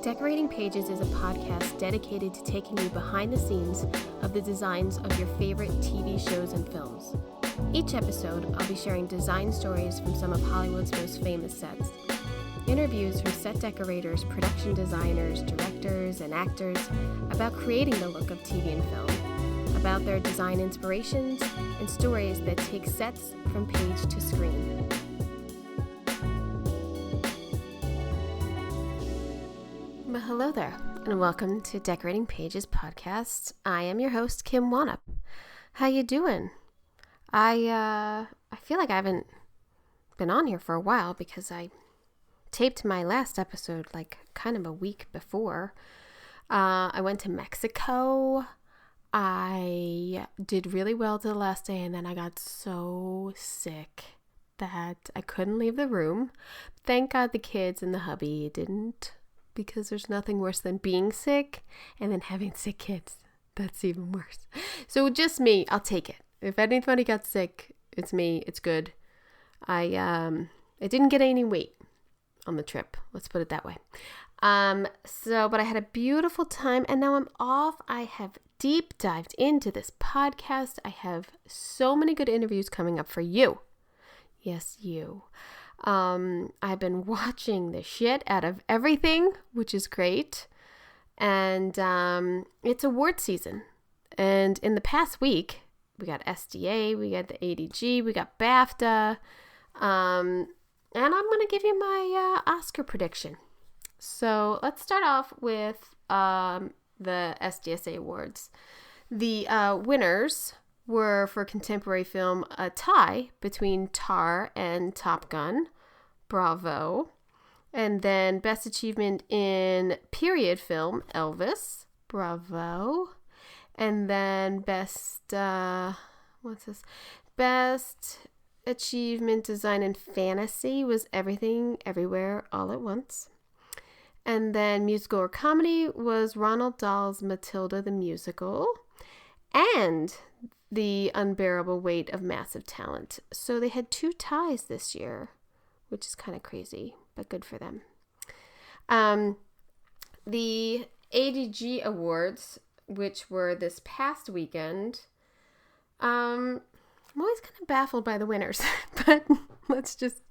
Decorating Pages is a podcast dedicated to taking you behind the scenes of the designs of your favorite TV shows and films. Each episode, I'll be sharing design stories from some of Hollywood's most famous sets, interviews from set decorators, production designers, directors, and actors about creating the look of TV and film, about their design inspirations, and stories that take sets from page to screen. Well, hello there, and welcome to Decorating Pages podcast. I am your host, Kim Wanup. How you doing? I feel like I haven't been on here for a while because I taped my last episode like kind of a week before. I went to Mexico. I did really well to the last day, and then I got so sick that I couldn't leave the room. Thank God the kids and the hubby didn't, because there's nothing worse than being sick and then having sick kids. That's even worse. So just me, I'll take it. If anybody got sick, it's me. It's good. I didn't get any weight on the trip. Let's put it that way. But I had a beautiful time, and now I'm off. I have deep dived into this podcast. I have so many good interviews coming up for you. Yes, you. I've been watching the shit out of everything, which is great. And it's award season. And in the past week, we got SDA, we got the ADG, we got BAFTA. And I'm going to give you my Oscar prediction. So let's start off with the SDSA awards. The winners were for contemporary film a tie between Tar and Top Gun. Bravo. And then Best Achievement in Period Film, Elvis. Bravo. And then Best Achievement Design in Fantasy was Everything, Everywhere, All at Once. And then Musical or Comedy was Ronald Dahl's Matilda the Musical. And The Unbearable Weight of Massive Talent. So they had 2 ties this year, which is kind of crazy, but good for them. The ADG Awards, which were this past weekend, I'm always kind of baffled by the winners, but let's just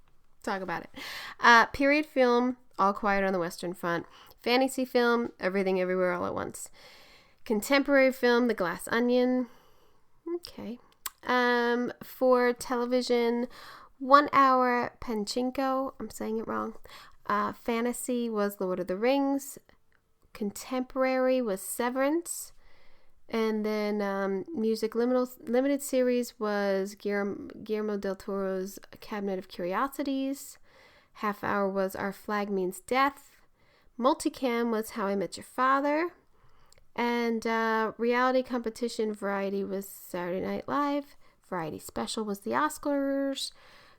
talk about it. Period Film, All Quiet on the Western Front. Fantasy Film, Everything Everywhere All at Once. Contemporary Film, The Glass Onion. Okay. For television, 1 Hour Pachinko. I'm saying it wrong. Fantasy was Lord of the Rings. Contemporary was Severance. And then music limited series was Guillermo del Toro's Cabinet of Curiosities. Half hour was Our Flag Means Death. Multicam was How I Met Your Father. And reality competition variety was Saturday Night Live. Variety special was the Oscars.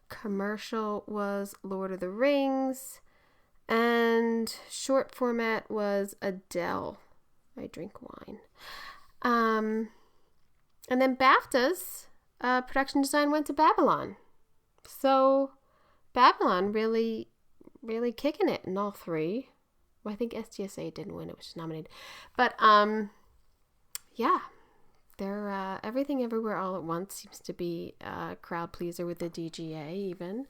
Commercial was Lord of the Rings. And short format was Adele. I drink wine. And then BAFTAs, production design went to Babylon. So Babylon really, really kicking it in all 3. Well, I think STSA didn't win, it was just nominated. But yeah, they're Everything Everywhere All at Once seems to be a crowd pleaser with the DGA even.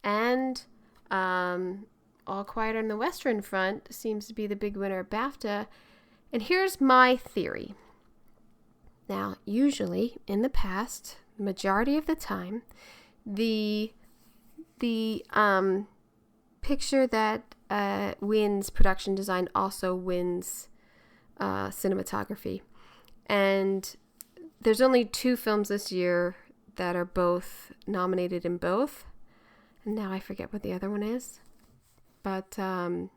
And All Quiet on the Western Front seems to be the big winner of BAFTA. And here's my theory. Now, usually in the past, majority of the time, the picture that wins production design also wins cinematography. And there's only 2 films this year that are both nominated in both. And now I forget what the other one is. But I'm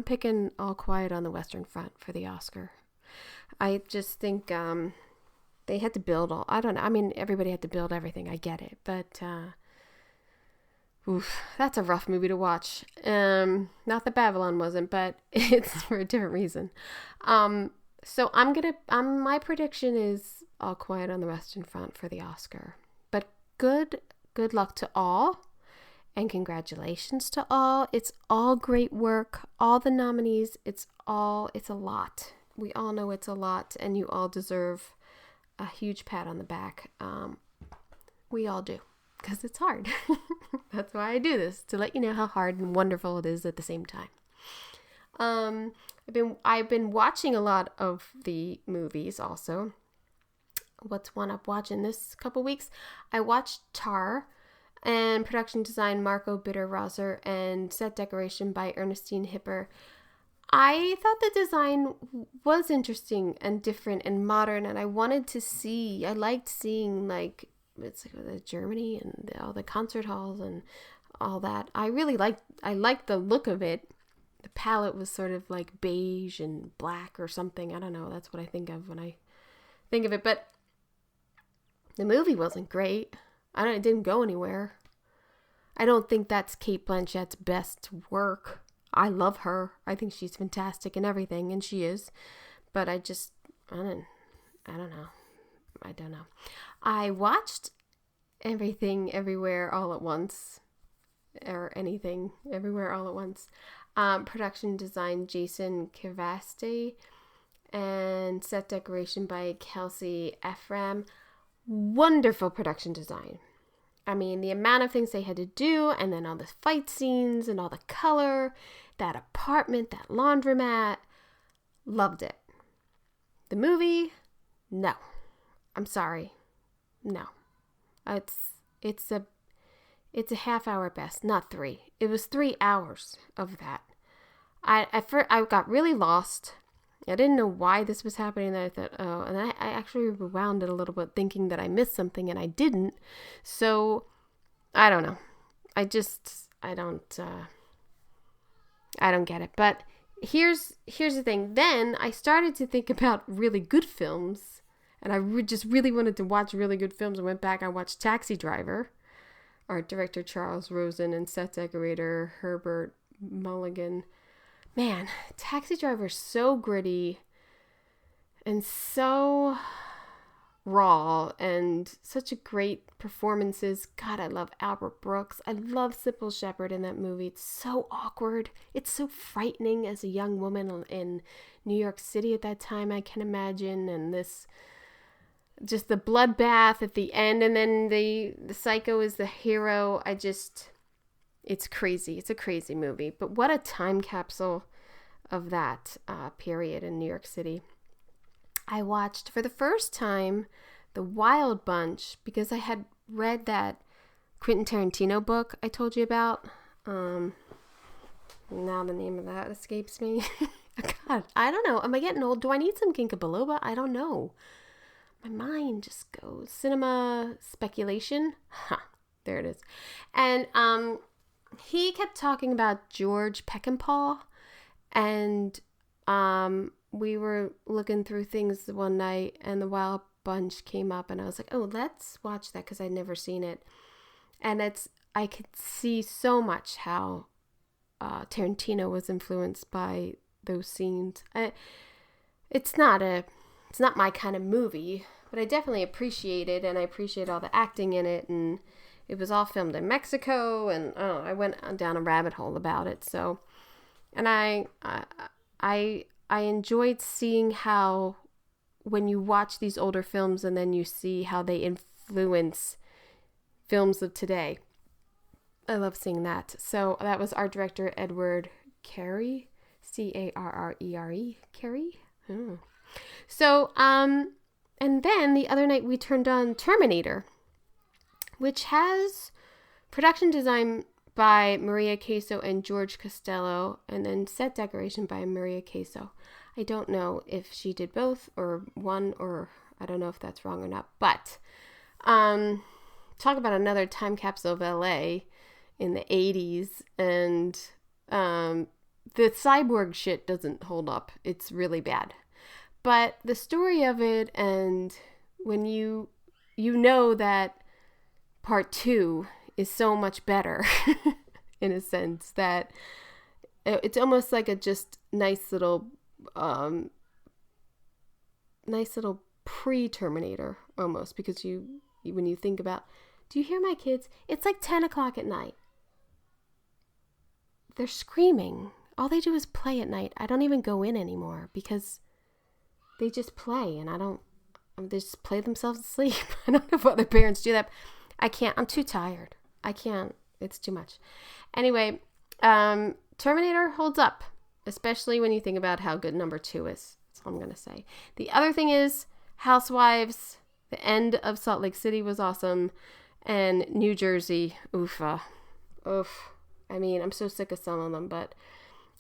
picking All Quiet on the Western Front for the Oscar. I just think they had to build all... I don't know. I mean, everybody had to build everything. I get it. But... oof, that's a rough movie to watch. Not that Babylon wasn't, but it's for a different reason. So my prediction is All Quiet on the Western Front for the Oscar. But good luck to all. And congratulations to all. It's all great work. All the nominees, it's a lot. We all know it's a lot, and you all deserve a huge pat on the back. We all do, because it's hard. That's why I do this, to let you know how hard and wonderful it is at the same time. I've been watching a lot of the movies also. What's one up watching this couple weeks? I watched Tar, and production design Marco Bitterrosser, and set decoration by Ernestine Hipper. I thought the design was interesting and different and modern, and I liked seeing it's like Germany and all the concert halls and all that. I liked the look of it. The palette was sort of like beige and black or something. I don't know. That's what I think of when I think of it. But the movie wasn't great. It didn't go anywhere. I don't think that's Cate Blanchett's best work. I love her. I think she's fantastic in everything, and she is. But I don't know. I watched Everything Everywhere All at Once, or Anything Everywhere All at Once. Production design Jason Kavaste, and set decoration by Kelsey Ephraim. Wonderful production design. I mean, the amount of things they had to do, and then all the fight scenes and all the color, that apartment, that laundromat, loved it. The movie, no. I'm sorry. No. It's a half hour at best, not 3. It was 3 hours of that. I got really lost. I didn't know why this was happening. And I thought, and I actually rewound it a little bit, thinking that I missed something, and I didn't. So, I don't know. I don't get it. But here's the thing. Then I started to think about really good films, and I just really wanted to watch really good films. I went back. I watched Taxi Driver, art director Charles Rosen and set decorator Herbert Mulligan. Man, Taxi Driver is so gritty and so raw, and such a great performances. God, I love Albert Brooks. I love Sybil Shepherd in that movie. It's so awkward. It's so frightening as a young woman in New York City at that time, I can imagine. And just the bloodbath at the end, and then the psycho is the hero. It's crazy. It's a crazy movie. But what a time capsule of that period in New York City. I watched for the first time The Wild Bunch, because I had read that Quentin Tarantino book I told you about. Now the name of that escapes me. God, I don't know. Am I getting old? Do I need some ginkgo biloba? I don't know. My mind just goes. Cinema speculation? There it is. And he kept talking about George Peckinpah, and we were looking through things one night, and The Wild Bunch came up, and I was like, oh, let's watch that, because I'd never seen it. And I could see so much how Tarantino was influenced by those scenes. It's not my kind of movie, but I definitely appreciate it, and I appreciate all the acting in it, and it was all filmed in Mexico, and I went down a rabbit hole about it. So, and I enjoyed seeing how, when you watch these older films and then you see how they influence films of today. I love seeing that. So that was art director Edward Carey, Carrere, Carey. So, and then the other night we turned on Terminator, which has production design by Maria Queso and George Costello, and then set decoration by Maria Queso. I don't know if she did both or one, or I don't know if that's wrong or not. But talk about another time capsule of LA in the 80s, and the cyborg shit doesn't hold up. It's really bad. But the story of it, and when you know that part 2 is so much better in a sense, that it's almost like a just nice little pre-Terminator almost, because when you think about, do you hear my kids? It's like 10 o'clock at night. they're screaming. All they do is play at night. I don't even go in anymore because they just play, and they just play themselves to sleep. I don't know if other parents do that. I can't. I'm too tired. I can't. It's too much. Anyway, Terminator holds up, especially when you think about how good number 2 is. That's all I'm going to say. The other thing is Housewives. The end of Salt Lake City was awesome. And New Jersey, oof. I mean, I'm so sick of some of them, but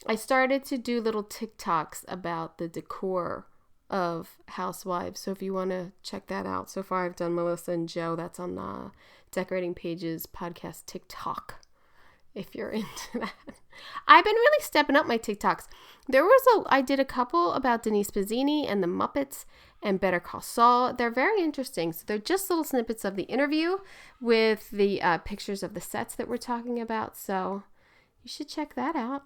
I started to do little TikToks about the decor of Housewives. So if you want to check that out, so far I've done Melissa and Joe. That's on Decorating Pages podcast TikTok, if you're into that. I've been really stepping up my TikToks. I did a couple about Denise Pizzini and the Muppets and Better Call Saul. They're very interesting. So they're just little snippets of the interview with the pictures of the sets that we're talking about. So you should check that out.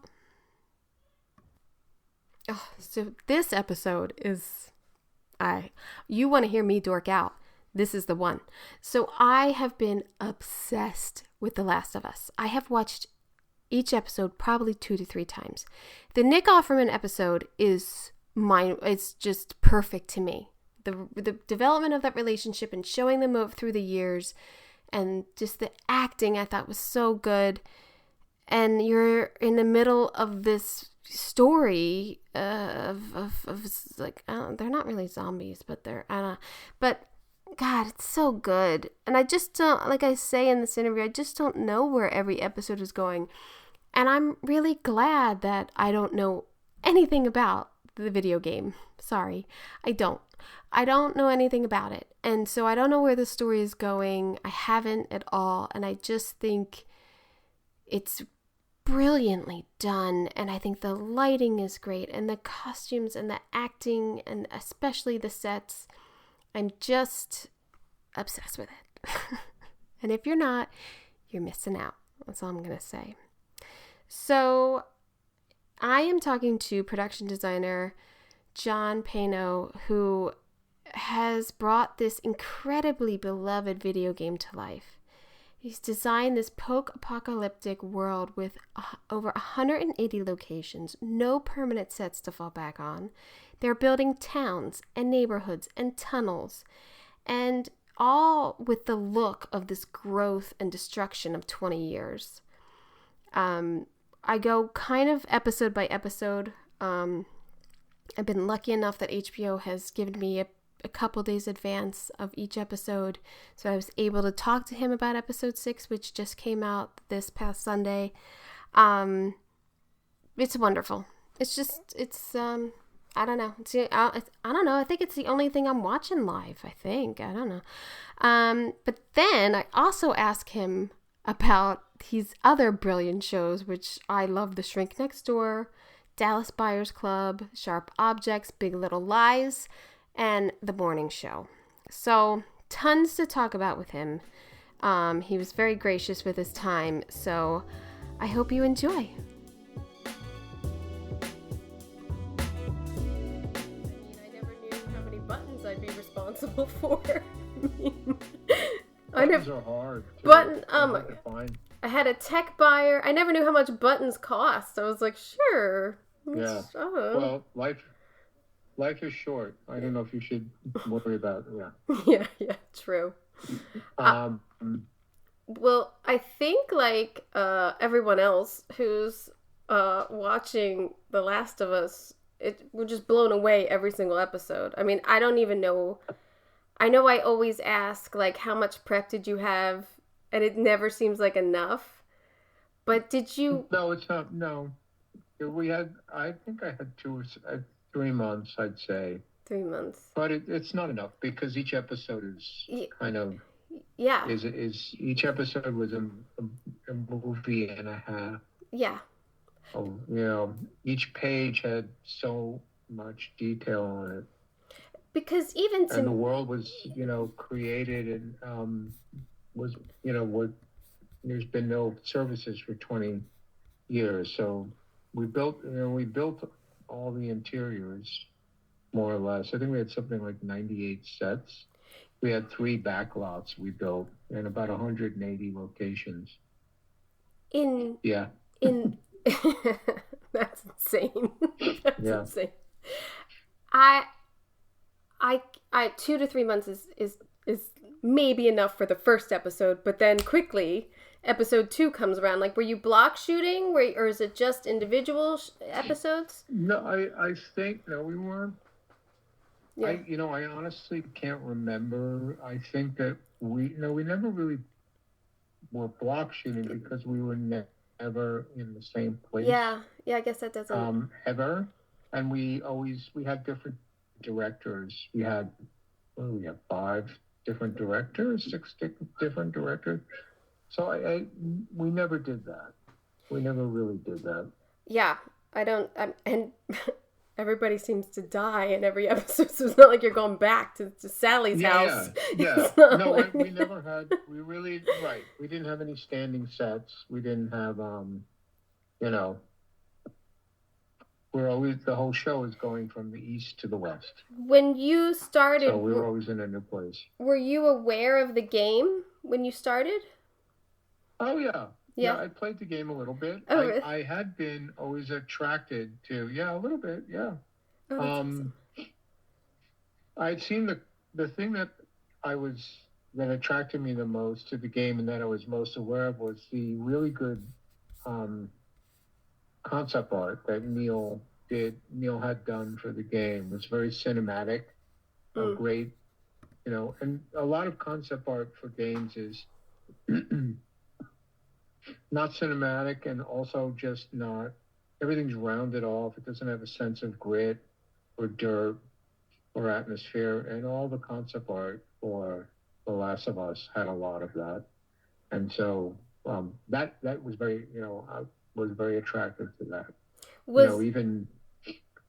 Oh, so this episode is, you want to hear me dork out. This is the one. So I have been obsessed with The Last of Us. I have watched each episode probably 2 to 3 times. The Nick Offerman episode is it's just perfect to me. The development of that relationship and showing them move through the years, and just the acting I thought was so good. And you're in the middle of this story of like, they're not really zombies, but but God, it's so good. And I just don't, like I say in this interview, I just don't know where every episode is going. And I'm really glad that I don't know anything about the video game. Sorry, I don't know anything about it. And so I don't know where the story is going. I haven't at all. And I just think it's brilliantly done. And I think the lighting is great, and the costumes and the acting, and especially the sets. I'm just obsessed with it. And if you're not, you're missing out. That's all I'm going to say. So I am talking to production designer John Paino, who has brought this incredibly beloved video game to life. He's designed this post-apocalyptic world with over 180 locations, no permanent sets to fall back on. They're building towns and neighborhoods and tunnels, and all with the look of this growth and destruction of 20 years. I go kind of episode by episode. I've been lucky enough that HBO has given me a couple days advance of each episode, so I was able to talk to him about episode 6, which just came out this past Sunday. It's wonderful. It's I don't know. I don't know. I think it's the only thing I'm watching live. I don't know. But then I also ask him about his other brilliant shows, which I love: The Shrink Next Door, Dallas Buyers Club, Sharp Objects, Big Little Lies, and The Morning Show. So tons to talk about with him. He was very gracious with his time. So I hope you enjoy. I'd be responsible for. Buttons are hard. I had a tech buyer. I never knew how much buttons cost. I was like, sure. Yeah. Well, life is short. I don't know if you should worry about it. Yeah, true. Well, I think like everyone else who's watching The Last of Us, we're just blown away every single episode. I mean, I don't even know. I know I always ask, like, how much prep did you have? And it never seems like enough. But did you... No, it's not. No. I think I had 3 months, I'd say. 3 months. But it's not enough, because each episode is kind of... Yeah. Each episode was a movie and a half. Yeah. Oh, each page had so much detail on it. Because even and the world was, created and there's been no services for 20 years. So we built all the interiors, more or less. I think we had something like 98 sets. We had 3 backlots we built and about 180 locations. In That's insane. That's Yeah. insane. I I I 2 to 3 months is maybe enough for the first episode, but then quickly episode 2 comes around. Like, were you block shooting, or is it just individual episodes? No, I think no, we weren't. Yeah. I honestly can't remember. I think that we never really were block shooting because we were never in the same place, Yeah. Yeah. I guess that doesn't. ever, and we had different directors. We have five different directors, six different directors. So we never did that. We never really did that. Yeah. I don't. And everybody seems to die in every episode, so it's not like you're going back to Sally's Yeah, house. yeah, yeah. It's not No, like. we never had. We really right. We didn't have any standing sets. We didn't have you know. We're always the whole show is going from the east to the west. When you So started, we were always in a new place. were you aware of the game when you started? Oh yeah. Yeah. Yeah, I played the game a little bit. Oh, really? I had been always attracted to, yeah, a little bit, yeah. Oh, that's awesome. I'd seen the thing that attracted me the most to the game and that I was most aware of was the really good um, concept art that Neil had done for the game. It was very cinematic, great, and a lot of concept art for games is not cinematic and also just not, everything's rounded off. It doesn't have a sense of grit or dirt or atmosphere, and all the concept art for The Last of Us had a lot of that. And so that was very, I was very attracted to that. Even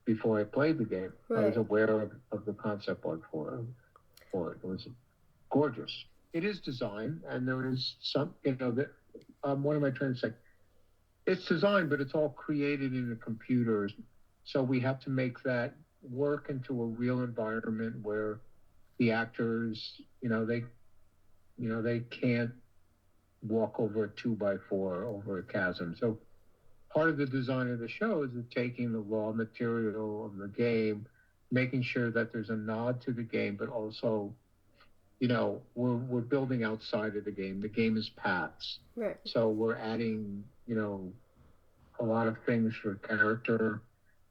before I played the game, right. I was aware of the concept art for it. It was gorgeous. It is design, and there is some, that what am I trying to say? It's design, but it's all created in the computers. So we have to make that work into a real environment where the actors, they can't walk over a 2x4 over a chasm. So part of the design of the show is taking the raw material of the game, making sure that there's a nod to the game, but also, we're building outside of the game. The game is paths. Right. So we're adding, a lot of things for character,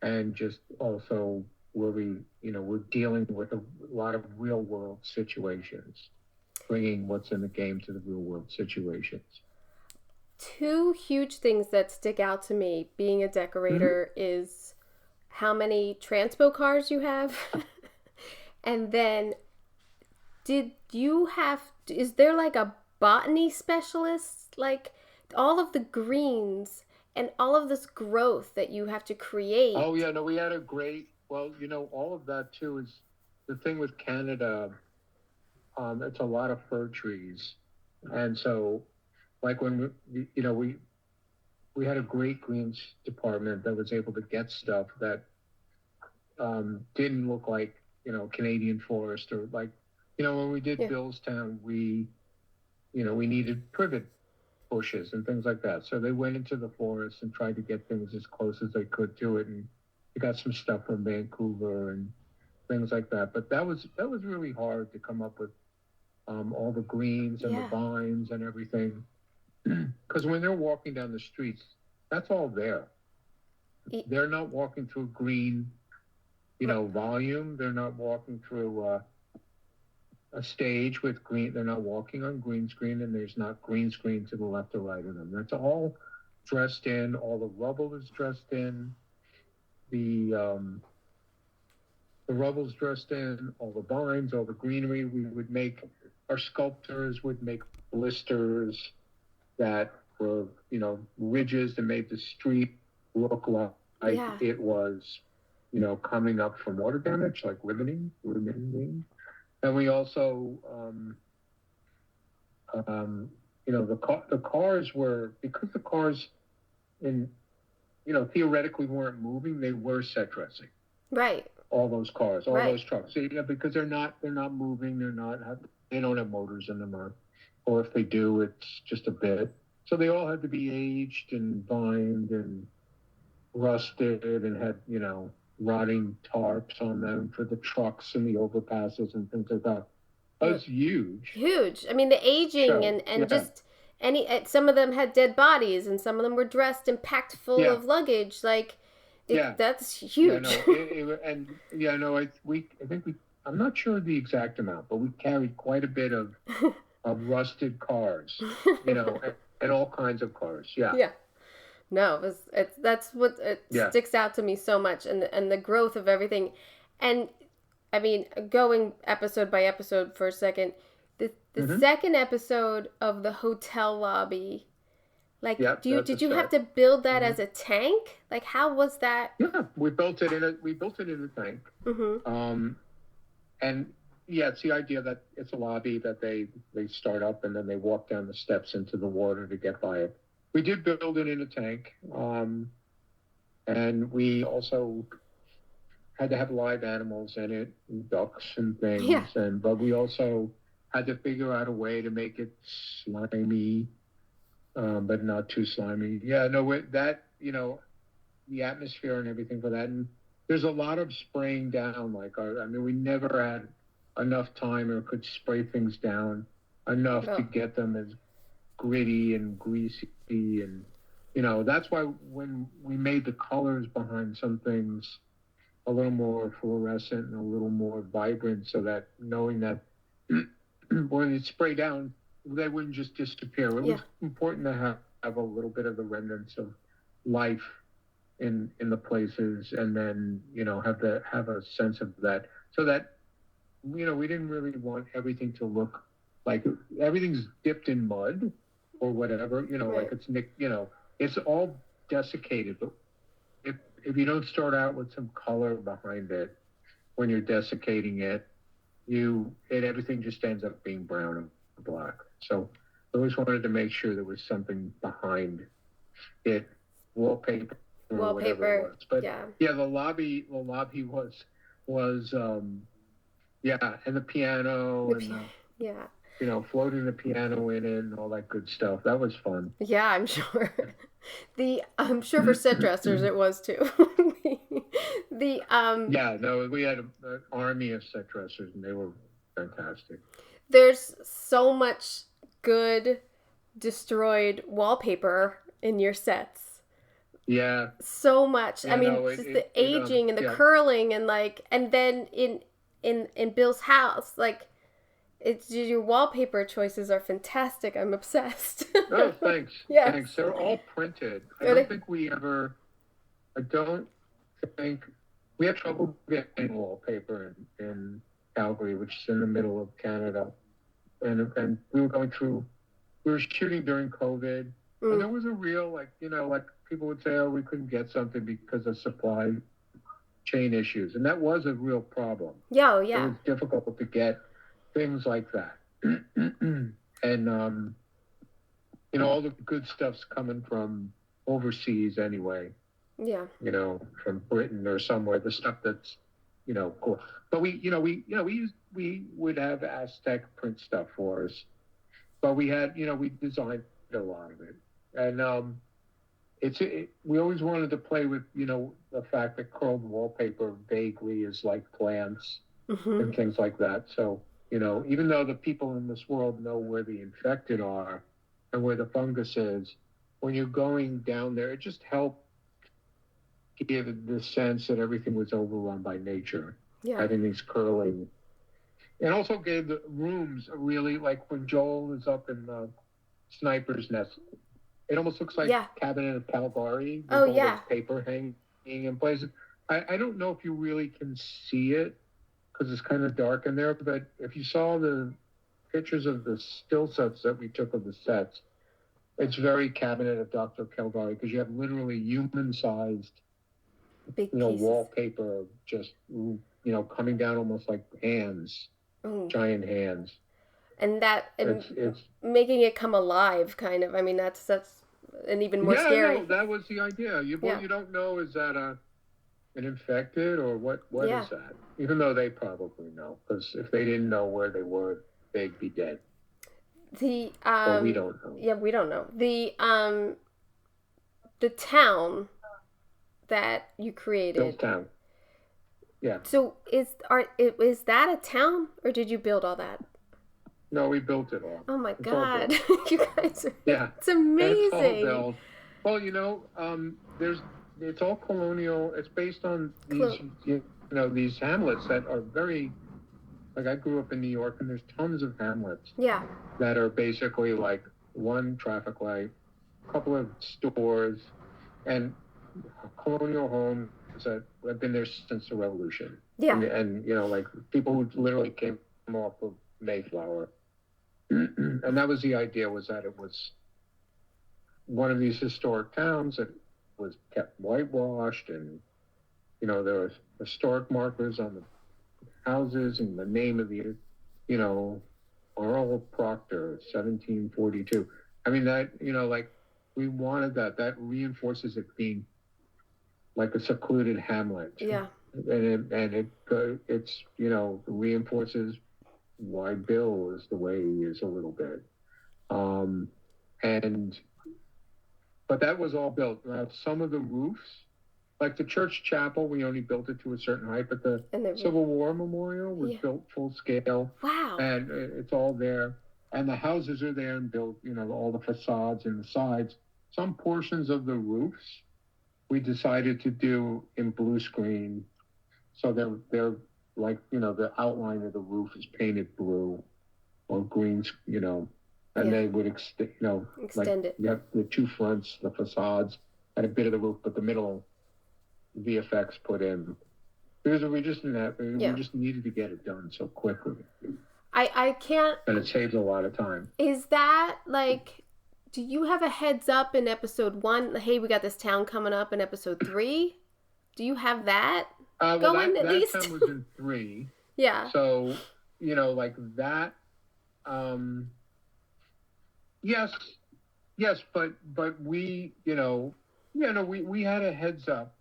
and just also where we're dealing with a lot of real world situations, bringing what's in the game to the real world situations. Two huge things that stick out to me being a decorator is how many transpo cars you have. And then is there like a botany specialist? Like all of the greens and all of this growth that you have to create. Oh yeah, no, we had a great, all of that too is the thing with Canada. It's a lot of fir trees. And so like when we had a great greens department that was able to get stuff that didn't look like, Canadian forest, or like, when we did Billstown, we needed privet bushes and things like that. So they went into the forest and tried to get things as close as they could to it. And we got some stuff from Vancouver and things like that. But that was really hard to come up with all the greens and the vines and everything. Because when they're walking down the streets, that's all there. They're not walking through green, volume. They're not walking through a stage with green. They're not walking on green screen, and there's not green screen to the left or right of them. That's all dressed in. All the rubble is dressed in. The rubble's dressed in. All the vines, all the greenery. Our sculptors would make blisters that were, ridges that made the street look like it was, coming up from water damage, like riveting. And we also, the cars were, because the cars theoretically weren't moving, they were set dressing. Right. All those cars, all those trucks. So, because they're not moving, they don't have motors in them, or if they do, it's just a bit. So they all had to be aged and vined and rusted and had, rotting tarps on them for the trucks and the overpasses and things like that. That Yeah. was huge Huge. I mean, the aging show. and Yeah, just some of them had dead bodies and some of them were dressed and packed full yeah, of luggage. Like, yeah, that's yeah. huge. No, and yeah, no. I think we. I'm not sure the exact amount, but we carried quite a bit of rusted cars, and all kinds of cars. Yeah, Yeah. No, it's that's what it yeah. sticks out to me so much, and the growth of everything, and I mean, going episode by episode for a second, the Mm-hmm. second episode of the hotel lobby, like, Yep, that's a did you have start. to build that Mm-hmm. as a tank? Like, how was that? Yeah, we built it in a tank. Mm-hmm. Um, and yeah, it's the idea that it's a lobby that they start up and then they walk down the steps into the water to get by it. We did build it in a tank, and we also had to have live animals in it, ducks and Yeah. things, and but we also had to figure out a way to make it slimy, but not too slimy. Yeah, no, that the atmosphere and everything for that. And there's a lot of spraying down. I mean, we never had enough time or could spray things down enough to Oh, get them as gritty and greasy. And, that's why when we made the colors behind some things a little more fluorescent and a little more vibrant, so that knowing that when it's sprayed down, they wouldn't just disappear. It yeah. was important to have a little bit of the remnants of life in the places, and then have a sense of that, so that we didn't really want everything to look like everything's dipped in mud or whatever, like Right. it's nick, it's all desiccated. But if you don't start out with some color behind it when you're desiccating it, everything just ends up being brown and black. So I always wanted to make sure there was something behind it, wallpaper or whatever it Wallpaper. was. But Yeah. yeah, the lobby was yeah, and the piano The and p- yeah. floating the piano in it and all that good stuff. That was fun. Yeah, I'm sure. I'm sure for set dressers it was too. the Yeah, no, we had an army of set dressers and they were fantastic. There's so much good destroyed wallpaper in your sets. Yeah, So much. I yeah, mean, no, just the aging and the yeah. curling and like, and then in Bill's house, like, it's your wallpaper choices are fantastic. I'm obsessed. Oh, thanks, Yes. thanks. They're all printed. Are they? I don't think we had trouble getting wallpaper in Calgary, which is in the middle of Canada, and we were shooting during COVID, and Mm. there was a real like people would say, oh, we couldn't get something because of supply chain issues, and that was a real problem. Yeah, oh, It yeah. was difficult to get things like that, and all the good stuff's coming from overseas anyway. Yeah. From Britain or somewhere, the stuff that's, cool. But we would have Aztec print stuff for us, but we designed a lot of it, and we always wanted to play with, the fact that curled wallpaper vaguely is like plants Hmm. and things like that. So, even though the people in this world know where the infected are and where the fungus is, when you're going down there, it just helped give the sense that everything was overrun by nature, Yeah. having these curling, and also gave the rooms a really, like when Joel is up in the sniper's nest, it almost looks like Yeah. Cabinet of Calgary Oh, with all those yeah. paper hanging in places. I don't know if you really can see it because it's kind of dark in there, but if you saw the pictures of the still sets that we took of the sets, it's very Cabinet of Dr. Calgary because you have literally human-sized Big pieces. wallpaper just, coming down almost like hands, Oh. giant hands. And that It's making it come alive, kind of. I mean, that's and even more yeah, no, scary. that was the idea. What Yeah. you don't know is that an infected or what Yeah. is that? Even though they probably know, because if they didn't know where they were, they'd be dead. The But we don't know. yeah, we don't know. The town that you Bill's created. Town. Yeah. So is that a town or did you build all that? No, we built it all. Oh my It's all God. built. You guys are, Yeah. it's It's all amazing. built. Well, there's it's all colonial. It's based on these, Clo- these hamlets that are very, like, I grew up in New York, and there's tons of hamlets yeah. that are basically like one traffic light, a couple of stores, and colonial homes that have been there since the Revolution. Yeah. And like people who literally came off of Mayflower. And that was the idea, was that it was one of these historic towns that was kept whitewashed, and there were historic markers on the houses, and the name of the Arl Proctor, 1742. I mean, that, like, we wanted that reinforces it being like a secluded hamlet. Yeah. It's reinforces why Bill is the way he is a little bit. And But that was all built. Some of the roofs, like the church chapel, we only built it to a certain height, but the Civil War Memorial was built full scale. Wow. And it's all there. And the houses are there and built, all the facades and the sides. Some portions of the roofs we decided to do in blue screen. So they're like, the outline of the roof is painted blue or green, and they would extend it. You have the two fronts, the facades, and a bit of the roof, but the middle VFX put in. Because we just didn't have, we just needed to get it done so quickly. I can't. And it saves a lot of time. Is that like, do you have a heads up in episode 1? Hey, we got this town coming up in episode 3. Do you have that going at least? That town was in 3. Yeah. So, like that. Yes, but we, we had a heads up,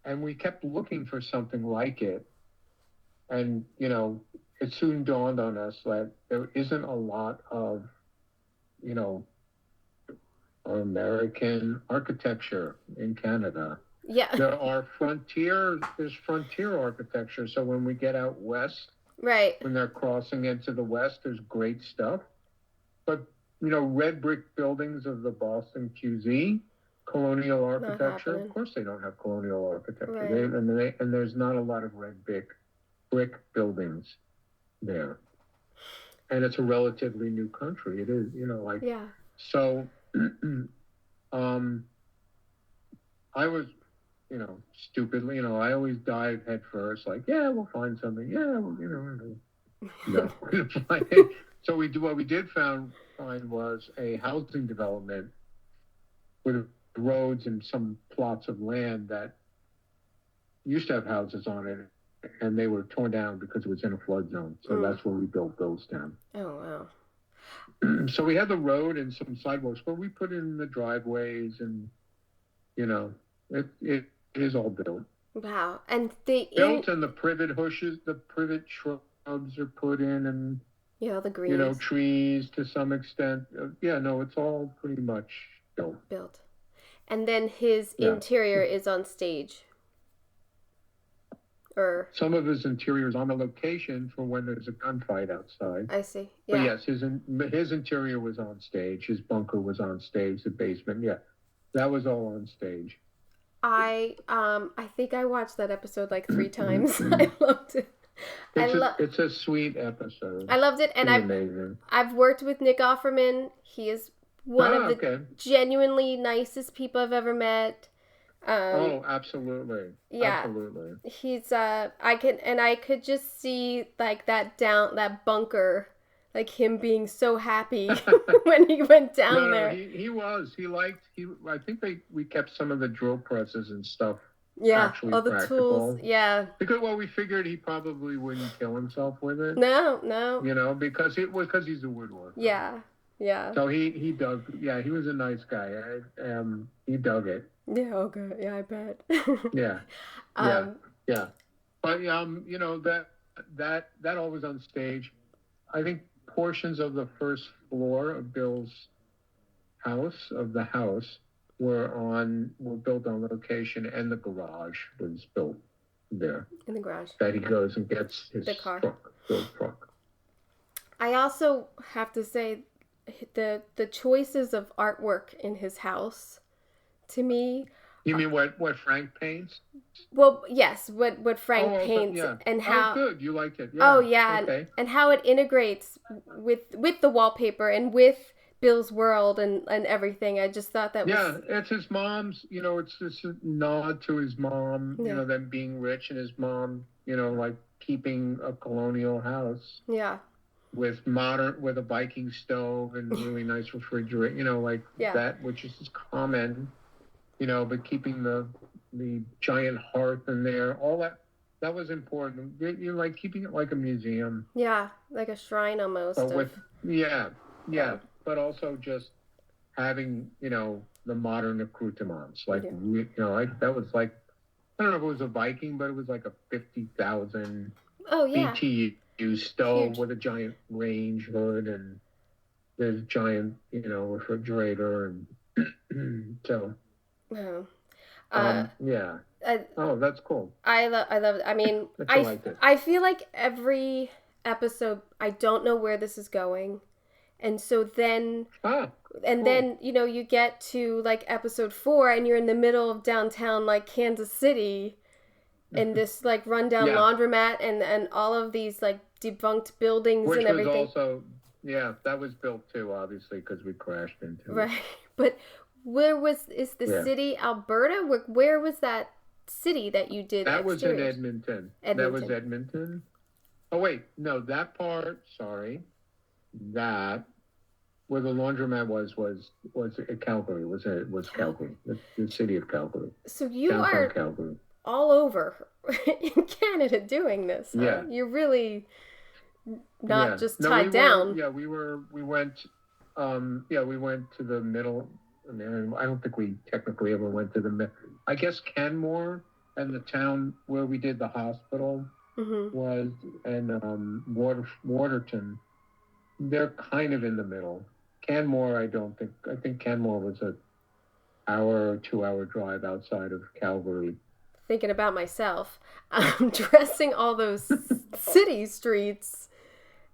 and we kept looking for something like it, and it soon dawned on us that there isn't a lot of, American architecture in Canada. Yeah. There's frontier architecture. So when we get out west, right, when they're crossing into the west, there's great stuff, but red brick buildings of the Boston QZ, colonial architecture. Of course, they don't have colonial architecture. Right. And there's not a lot of red brick buildings there. And it's a relatively new country. It is, yeah. So, I was, stupidly, I always dive head first, like, yeah, we'll find something. Yeah, no. So what we did find was a housing development with roads and some plots of land that used to have houses on it, and they were torn down because it was in a flood zone. So that's where we built those down. Oh, wow. So we had the road and some sidewalks, but we put in the driveways, and it is all built. Wow. And and the privet shrubs are put in, and the green, trees to some extent. It's all pretty much built. And then his interior is on stage. Or some of his interior is on the location for when there's a gunfight outside. I see. Yeah. But yes, his interior was on stage. His bunker was on stage. The basement, that was all on stage. I think I watched that episode like 3 times. I loved it. It's a sweet episode. I loved it, and I've worked with Nick Offerman. He is one of the genuinely nicest people I've ever met. Absolutely. Yeah. Absolutely. He's I could just see like that bunker, like him being so happy when he went down there. He was. I think we kept some of the drill presses and stuff. Yeah, all the tools. Yeah. Because we figured he probably wouldn't kill himself with it. No. Because he's a woodworker. Yeah. Yeah. So he dug. Yeah, he was a nice guy. He dug it. Yeah. Okay. Yeah, I bet. Yeah. Yeah. But that all was on stage. I think portions of the first floor of Bill's house, were built on location, and the garage was built there. In the garage. That he goes and gets his The car. built truck. I also have to say the choices of artwork in his house, to me. You mean what Frank paints? Well, yes, what Frank paints yeah. and how. Oh, good, you liked it. Yeah. Oh yeah, okay. and how it integrates with the wallpaper and with Bill's world and everything. I just thought that was. Yeah, it's his mom's. It's just a nod to his mom. Yeah. Them being rich, and his mom. Like keeping a colonial house. Yeah. With a Viking stove and really nice refrigerator. Like that, which is just common. But keeping the giant hearth in there, all that was important. Like keeping it like a museum. Yeah, like a shrine almost. But but also just having the modern accoutrements, like that was like, I don't know if it was a Viking, but it was like a 50,000 BTU stove. Huge. With a giant range hood and there's giant refrigerator and so. Oh. Yeah. That's cool. I love it. I mean, I feel like every episode, I don't know where this is going. And so then, then, you get to like episode 4 and you're in the middle of downtown, like Kansas City, in this like rundown laundromat and all of these like debunked buildings. Which and everything. Which was also, that was built too, obviously, because we crashed into it. Right. But is the city Alberta? Where was that city that you did? That was in Edmonton. That was Edmonton. Oh wait, no, that part. Sorry, that where the laundromat was Calgary. Was Calgary, the city of Calgary. So you are Calgary. All over in Canada doing this. Huh? Yeah, you're really not just tied down. We went to the middle. I mean, I don't think we technically ever went to the. I guess Canmore and the town where we did the hospital was, and Waterton. They're kind of in the middle. Canmore, I don't think. I think Canmore was a 2-hour drive outside of Calgary. Thinking about myself, dressing all those city streets.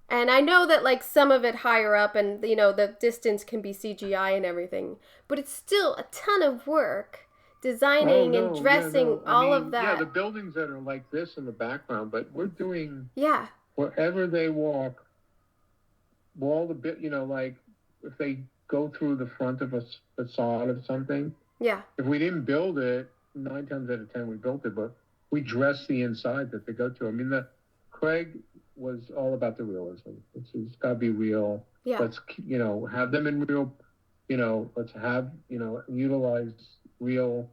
And I know that, like, some of it higher up and, the distance can be CGI and everything. But it's still a ton of work designing and dressing all of that. Yeah, the buildings that are like this in the background, but we're doing... Yeah. Wherever they walk, all the bit, like, if they go through the front of a facade of something... Yeah. If we didn't build it, 9 times out of 10 we built it, but we dressed the inside that they go to. I mean, Craig was all about the realism. It's got to be real. Yeah. Let's, have them in real, let's have, utilize real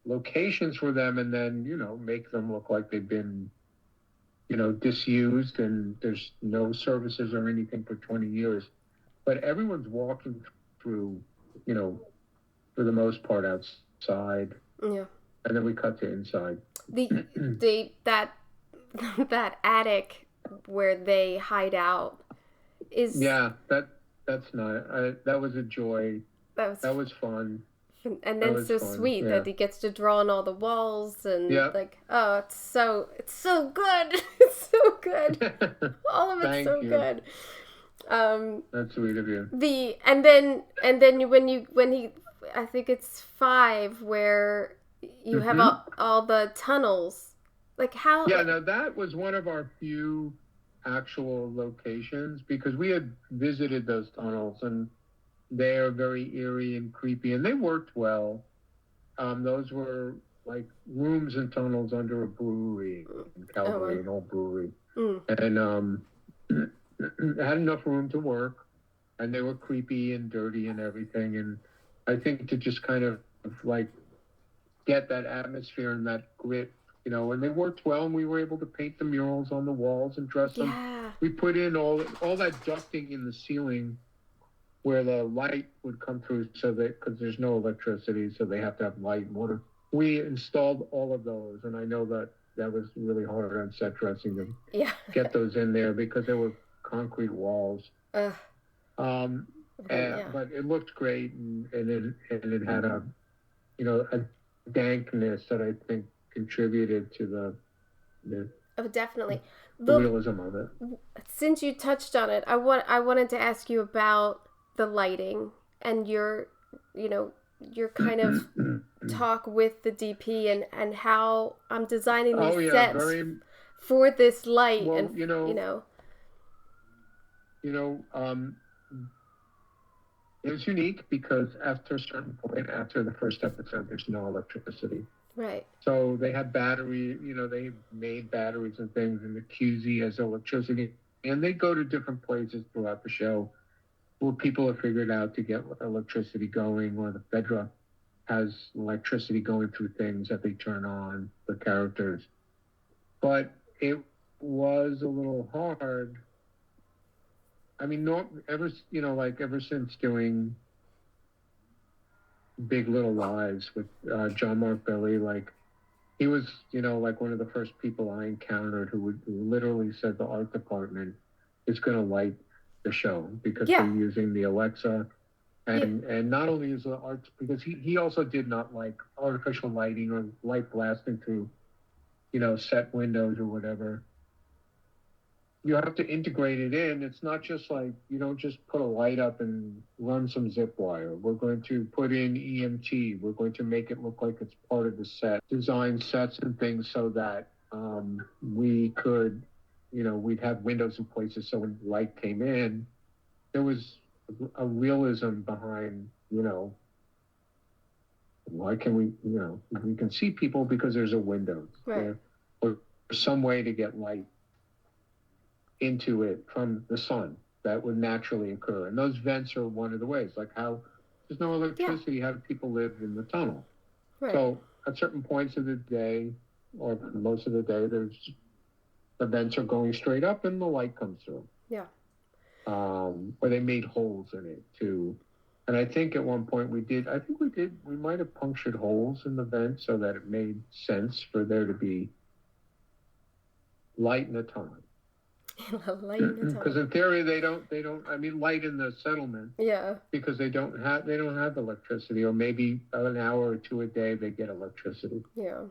locations for them and then, make them look like they've been, disused and there's no services or anything for 20 years. But everyone's walking through, for the most part outside. Yeah. And then we cut to inside. That attic where they hide out is that's not that was a joy. That was fun. And then so fun. Sweet that he gets to draw on all the walls and like it's so good. It's so good. All of it's so good. That's sweet of you. And then when he I think it's 5 where you have all the tunnels. Like how? Yeah, now that was one of our few actual locations because we had visited those tunnels and they are very eerie and creepy and they worked well. Those were like rooms and tunnels under a brewery in Calgary, an old brewery. And had enough room to work and they were creepy and dirty and everything. And I think to just kind of like get that atmosphere and that grit, and they worked well, and we were able to paint the murals on the walls and dress them. We put in all that ducting in the ceiling where the light would come through, so that because there's no electricity, so they have to have light and water. We installed all of those, and I know that was really hard on set dressing to get those in there because they were concrete walls. But it looked great, and it had a dankness that I think contributed to the, Oh, definitely. the Look, realism of it. since you touched on it, I wanted to ask you about the lighting and you know, your kind of talk with the DP and how I'm designing these Oh yeah, sets very for this light well. and you know, You know, it was unique because after a certain point, after the first episode, there's no electricity. right. So they had battery. They made batteries and things, and the QZ has electricity, and they go to different places throughout the show where people have figured out to get electricity going, or the Fedra has electricity going through things that they turn on the characters. But it was a little hard. I mean, no, ever since doing Big Little Lies with John Mark Billy, like he was, like one of the first people I encountered who literally said the art department is going to light the show because they're Yeah. using the Alexa. Yeah. And not only is the art, because he also did not like artificial lighting or light blasting through, set windows or whatever. You have to integrate it in. It's not just like you don't just put a light up and run some zip wire. We're going to put in EMT. We're going to make it look like it's part of the set. Design sets and things so that we could, we'd have windows in places so when light came in, there was a realism behind, why can we can see people because there's a window Right. there or some way to get light into it from the sun that would naturally occur. And those vents are one of the ways. Like how there's no electricity, how do people live in the tunnel? Right. So at certain points of the day, or most of the day, the vents are going straight up and the light comes through. Yeah. Or they made holes in it too. And I think at one point we might have punctured holes in the vent so that it made sense for there to be light in the tunnel. Light in the tunnel. Because in theory they don't I mean light in the settlement. Yeah. Because they don't have electricity, or maybe an hour or two a day they get electricity. Yeah.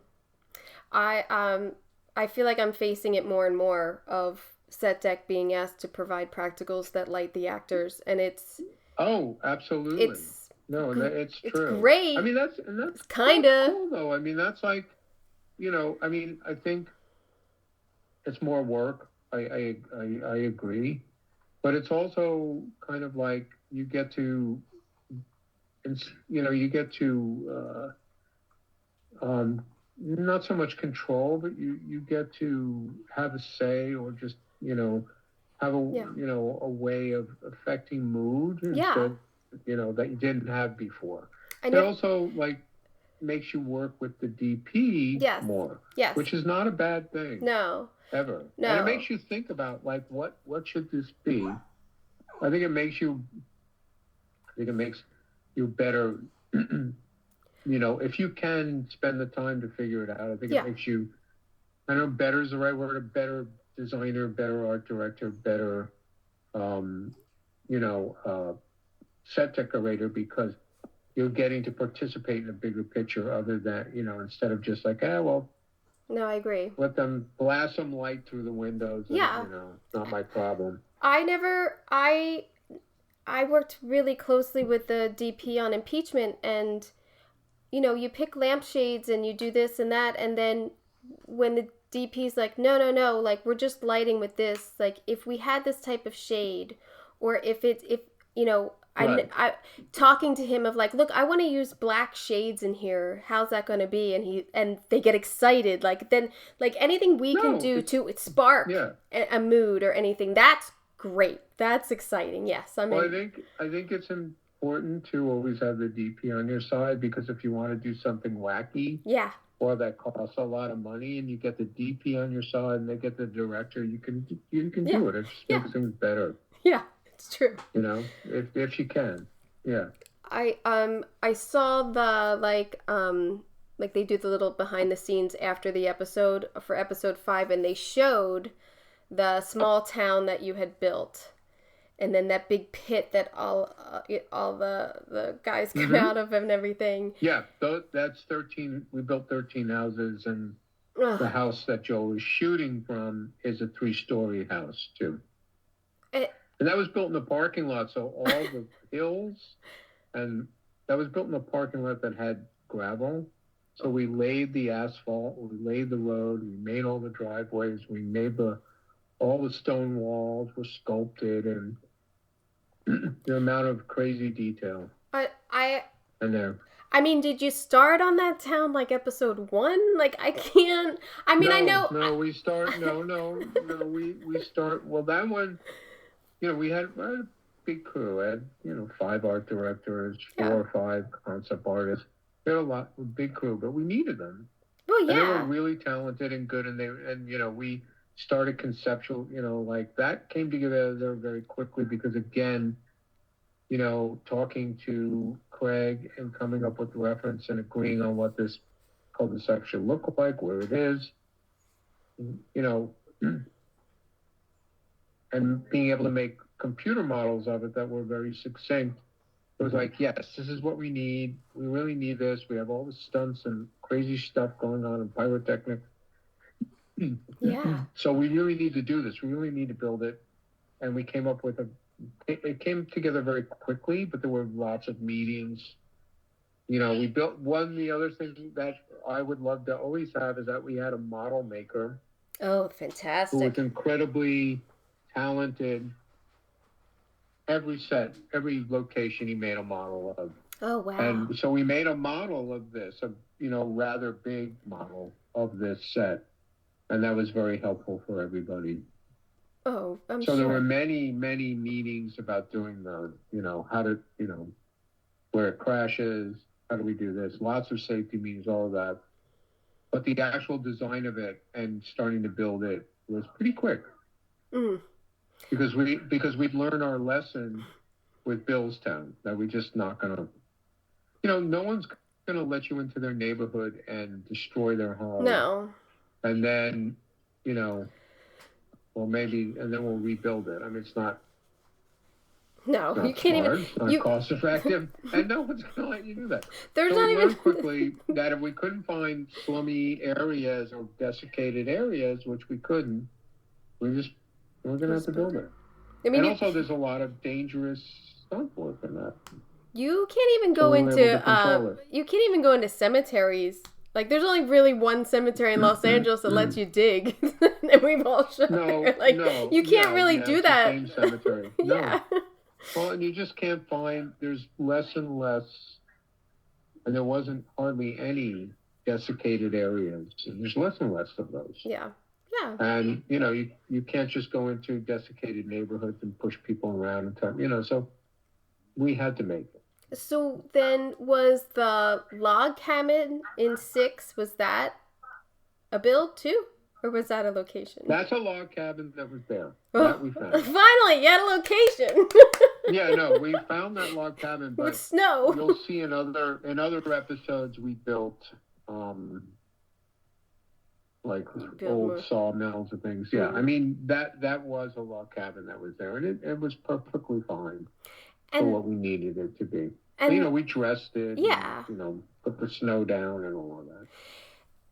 I feel like I'm facing it more and more of set deck being asked to provide practicals that light the actors, and it's absolutely it's true. It's great. I mean that's kind of cool though. I mean that's like I think it's more work. I agree, but it's also kind of like you get to not so much control, but you get to have a say, or just have a a way of affecting mood instead that you didn't have before. It also like makes you work with the DP more, which is not a bad thing. No. Ever. No. And it makes you think about like what should this be? I think it makes you better. If you can spend the time to figure it out, I think it makes you, I don't know, better is the right word, a better designer, better art director, better, set decorator, because you're getting to participate in a bigger picture other than, instead of just like, no, I agree. Let them blast some light through the windows. And, it's not my problem. I worked really closely with the DP on impeachment, and you pick lampshades and you do this and that, and then when the DP's like, no, like we're just lighting with this, like if we had this type of shade, or if Right. I talking to him of like, look, I want to use black shades in here. How's that going to be? And they get excited. Like then, like anything we can do to spark a mood or anything. That's great. That's exciting. Yes, I think it's important to always have the DP on your side, because if you want to do something wacky, or that costs a lot of money, and you get the DP on your side and they get the director, you can do it. It just makes things better. Yeah. It's true. If you can. Yeah. I saw the like they do the little behind the scenes after the episode for episode 5, and they showed the small town that you had built. And then that big pit that all the guys come out of and everything. Yeah, that's 13. We built 13 houses, and Ugh. the house that Joe was shooting from is a 3-story house too. And that was built in the parking lot, so all the hills, and that was built in a parking lot that had gravel. So we laid the asphalt, we laid the road, we made all the driveways, we made all the stone walls were sculpted, and the amount of crazy detail. And there. I mean, did you start on that town like episode 1? Like, I can't. I mean, I know. No, we start. No, we start. Well, that one, we had a big crew. I had 5 art directors, 4 or 5 concept artists. We had a big crew, but we needed them. Well, yeah. And they were really talented and good, and we started conceptual. Like that came together very quickly because again, talking to Craig and coming up with the reference and agreeing on what this cul-de-sac should look like, where it is, and being able to make computer models of it that were very succinct. It was like, yes, this is what we need. We really need this. We have all the stunts and crazy stuff going on in pyrotechnics. Yeah. So we really need to do this. We really need to build it. And we came up with it came together very quickly, but there were lots of meetings. We built the other thing that I would love to always have is that we had a model maker. Oh, fantastic. Who was incredibly talented. Every set, every location he made a model of. Oh, wow. And so we made a model of this, rather big model of this set. And that was very helpful for everybody. Oh, I'm sure. So there were many, many meetings about doing how to, where it crashes, how do we do this? Lots of safety meetings, all of that. But the actual design of it and starting to build it was pretty quick. Mm. Because we'd learned our lesson with Billstown that we're just not gonna, no one's gonna let you into their neighborhood and destroy their home. No. And then, well, maybe, and then we'll rebuild it. I mean, it's not. No, it's not you can't smart, even. It's not cost effective, and no one's gonna let you do that. There's so not we even learned quickly that if we couldn't find slummy areas or desiccated areas, which we couldn't, we're gonna have to build it. I mean, and also, there's a lot of dangerous stunt work in that. You can't even go into. You can't even go into cemeteries. Like, there's only really one cemetery in Los Angeles that lets you dig, and we've all shown you can't really do that. It's the same cemetery. Yeah. No. Well, and you just can't find. There's less and less, and there wasn't hardly any desiccated areas. And there's less and less of those. Yeah. Yeah. And you can't just go into desiccated neighborhoods and push people around and so we had to make it. So then was the log cabin in 6, was that a build too? Or was that a location? That's a log cabin that was there. That we found. Finally, you had a location. Yeah, no, we found that log cabin, but with snow. You'll see in other episodes we built old sawmills and things. Yeah, I mean that was a log cabin that was there, and it was perfectly fine. For what we needed it to be. And, we dressed it. Yeah. And, put the snow down and all of that.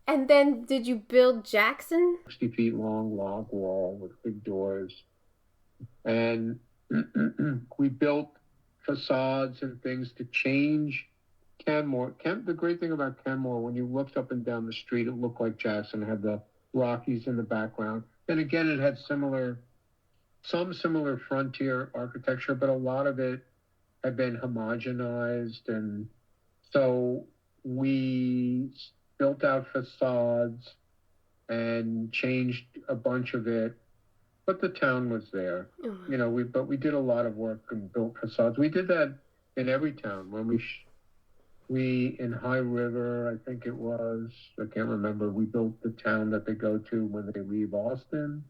And then did you build Jackson? 60 feet long log wall with big doors. And we built facades and things to change Canmore. The great thing about Canmore, when you looked up and down the street, it looked like Jackson. It had the Rockies in the background. And again, it had some similar frontier architecture, but a lot of it had been homogenized. And so we built out facades and changed a bunch of it, but the town was there. But we did a lot of work and built facades. We did that in every town. When we in High River, I think it was, I can't remember, we built the town that they go to when they leave Austin.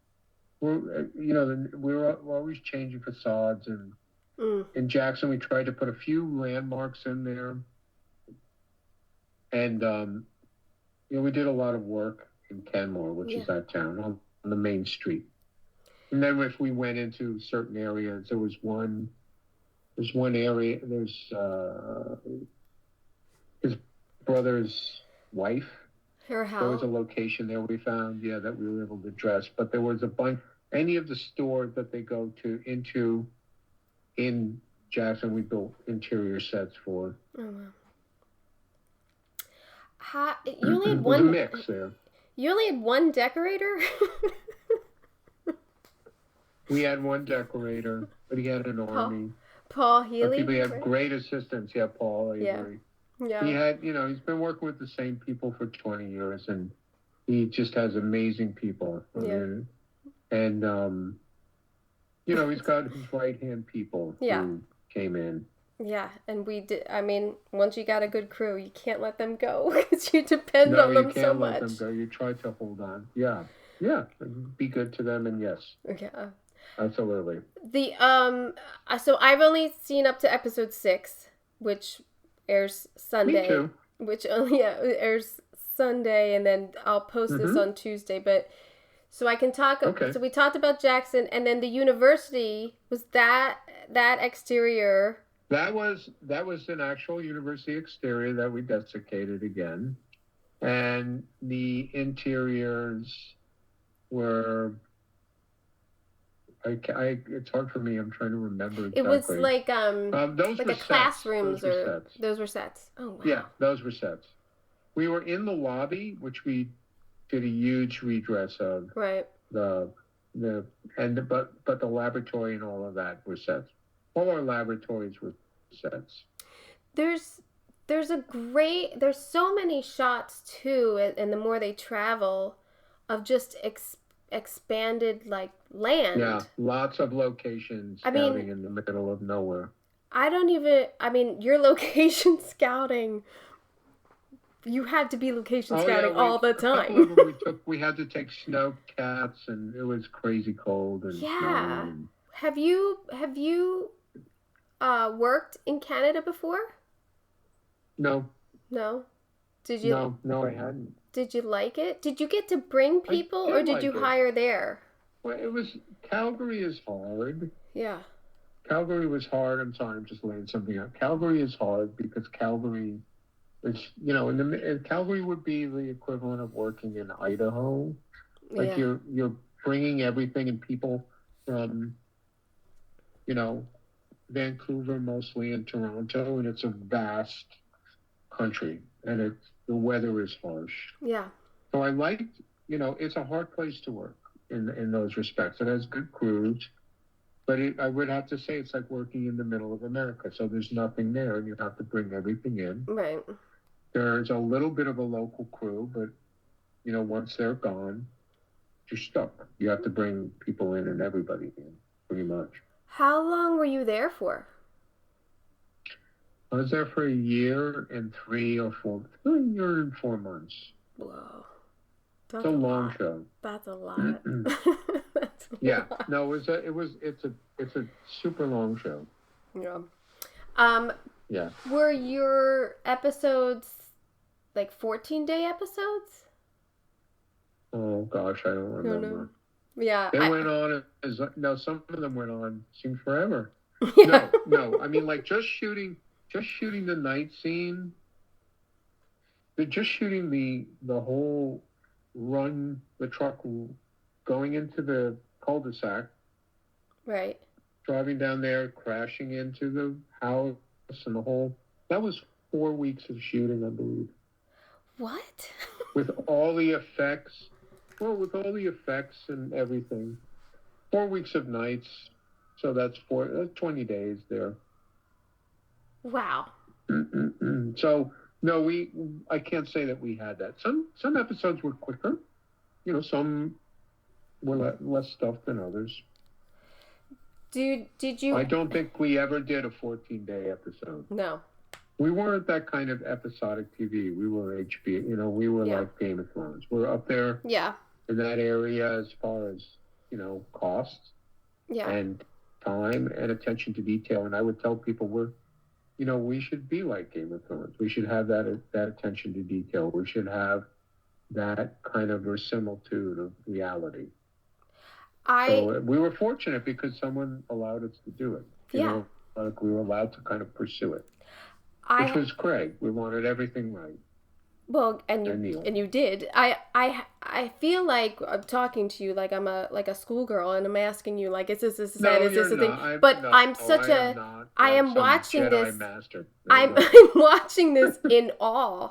We're always changing facades, and in Jackson we tried to put a few landmarks in there, and we did a lot of work in Canmore, which is that town on the main street. And then if we went into certain areas, there's one area, his brother's wife. Her There was house. a location there we found, that we were able to dress. But there was a bunch, any of the stores that they go to into in Jackson, we built interior sets for. Oh, wow. You only had It was a one. mix there. You only had one decorator? We had one decorator, but he had an army. Paul Healy? But people had great assistants. Yeah, Paul Avery. Yeah. He had, he's been working with the same people for 20 years, and he just has amazing people. And, he's got his right-hand people who came in. Yeah, and we did. I mean, once you got a good crew, you can't let them go because you depend on them so much. No, you can't let them go. You try to hold on. Yeah, be good to them, and yes. Yeah. Absolutely. So I've only seen up to episode 6, which airs Sunday. Me too. Which airs Sunday, and then I'll post this on Tuesday. But so I can talk. Okay. So we talked about Jackson, and then the university was that exterior. That was an actual university exterior that we desiccated again, and the interiors were. It's hard for me. I'm trying to remember exactly. It was like those like were a classrooms those were sets. Oh wow. Yeah, those were sets. We were in the lobby, which we did a huge redress of. Right. But the laboratory and all of that were sets. All our laboratories were sets. There's so many shots too, and the more they travel, of just expanded like land. Yeah, lots of locations scouting in the middle of nowhere. Your location scouting, you had to be location scouting all the time. We had to take snow cats, and it was crazy cold and snow. And... Have you worked in Canada before? No. No? Did you? No, I hadn't. Did you like it? Did you get to bring people, or did you hire there? Well, Calgary is hard. Yeah. Calgary was hard. I'm sorry, I'm just laying something out. Calgary is hard because Calgary is, Calgary would be the equivalent of working in Idaho. Like you're bringing everything and people from, Vancouver mostly and Toronto, and it's a vast country, and the weather is harsh. Yeah. So I liked, it's a hard place to work in those respects. It has good crews, but I would have to say it's like working in the middle of America. So there's nothing there, and you have to bring everything in. Right. There's a little bit of a local crew, but, once they're gone, you're stuck. You have to bring people in and everybody in, pretty much. How long were you there for? I was there for a year and 4 months. Whoa. It's a long show. That's a lot. That's a lot. No, it's a super long show. Yeah. Yeah. Were your episodes like 14-day episodes? Oh gosh, I don't remember. No. Yeah. They went on some of them went on seemed forever. Yeah. No. I mean, like just shooting the night scene. Just shooting the whole run, the truck going into the cul-de-sac. Right. Driving down there, crashing into the house and the whole. That was 4 weeks of shooting, I believe. What? With all the effects. Well, with all the effects and everything. 4 weeks of nights. So that's 20 days there. Wow. So, no, I can't say that we had that. Some episodes were quicker. Some were less stuff than others. Did you... I don't think we ever did a 14-day episode. No. We weren't that kind of episodic TV. We were HBO. We were like Game of Thrones. We're up there in that area as far as, cost and time and attention to detail. And I would tell people we should be like Game of Thrones. We should have that attention to detail. We should have that kind of verisimilitude of reality. I So we were fortunate because someone allowed us to do it. yeah. Like we were allowed to kind of pursue it, which I was Craig. We wanted everything right. Well, And Neil. and you did. I feel like I'm talking to you like I'm a schoolgirl, and I'm asking you like, is this that? No, Is this you're a thing? not. But No, I'm such I am a not I am some watching this. Jedi master. I'm No. I'm watching this in awe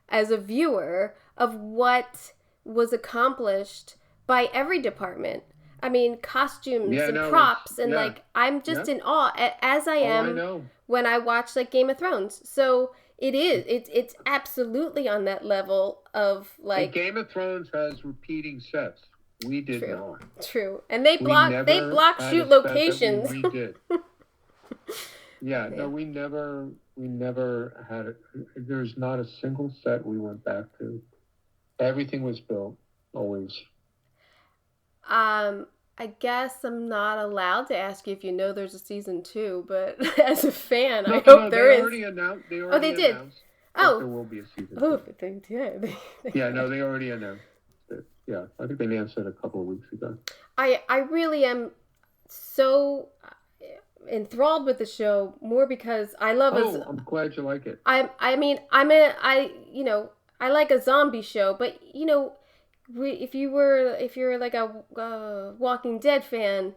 as a viewer of what was accomplished by every department. I mean, costumes Yeah, and no, props, and yeah, like I'm just yeah. in awe as I Oh, I am know. when I watch like Game of Thrones. So it's absolutely on that level of And like Game of Thrones has repeating sets. We did true, not. true, and they We never block had a shoot set that we locations. redid. Yeah, Yeah. no, we never had it. There's not a single set we went back to. Everything was built, always. I guess I'm not allowed to ask you if you know there's a season 2, but as a fan, I hope there is. They Oh, they already did. announced that there Oh, will be a season oh, 2. but they did. Yeah, no, they already announced it. Yeah, I think they announced it a couple of weeks ago. I really am so enthralled with the show more because I love I'm glad you like it. I mean I I like a zombie show, but if you're like a Walking Dead fan,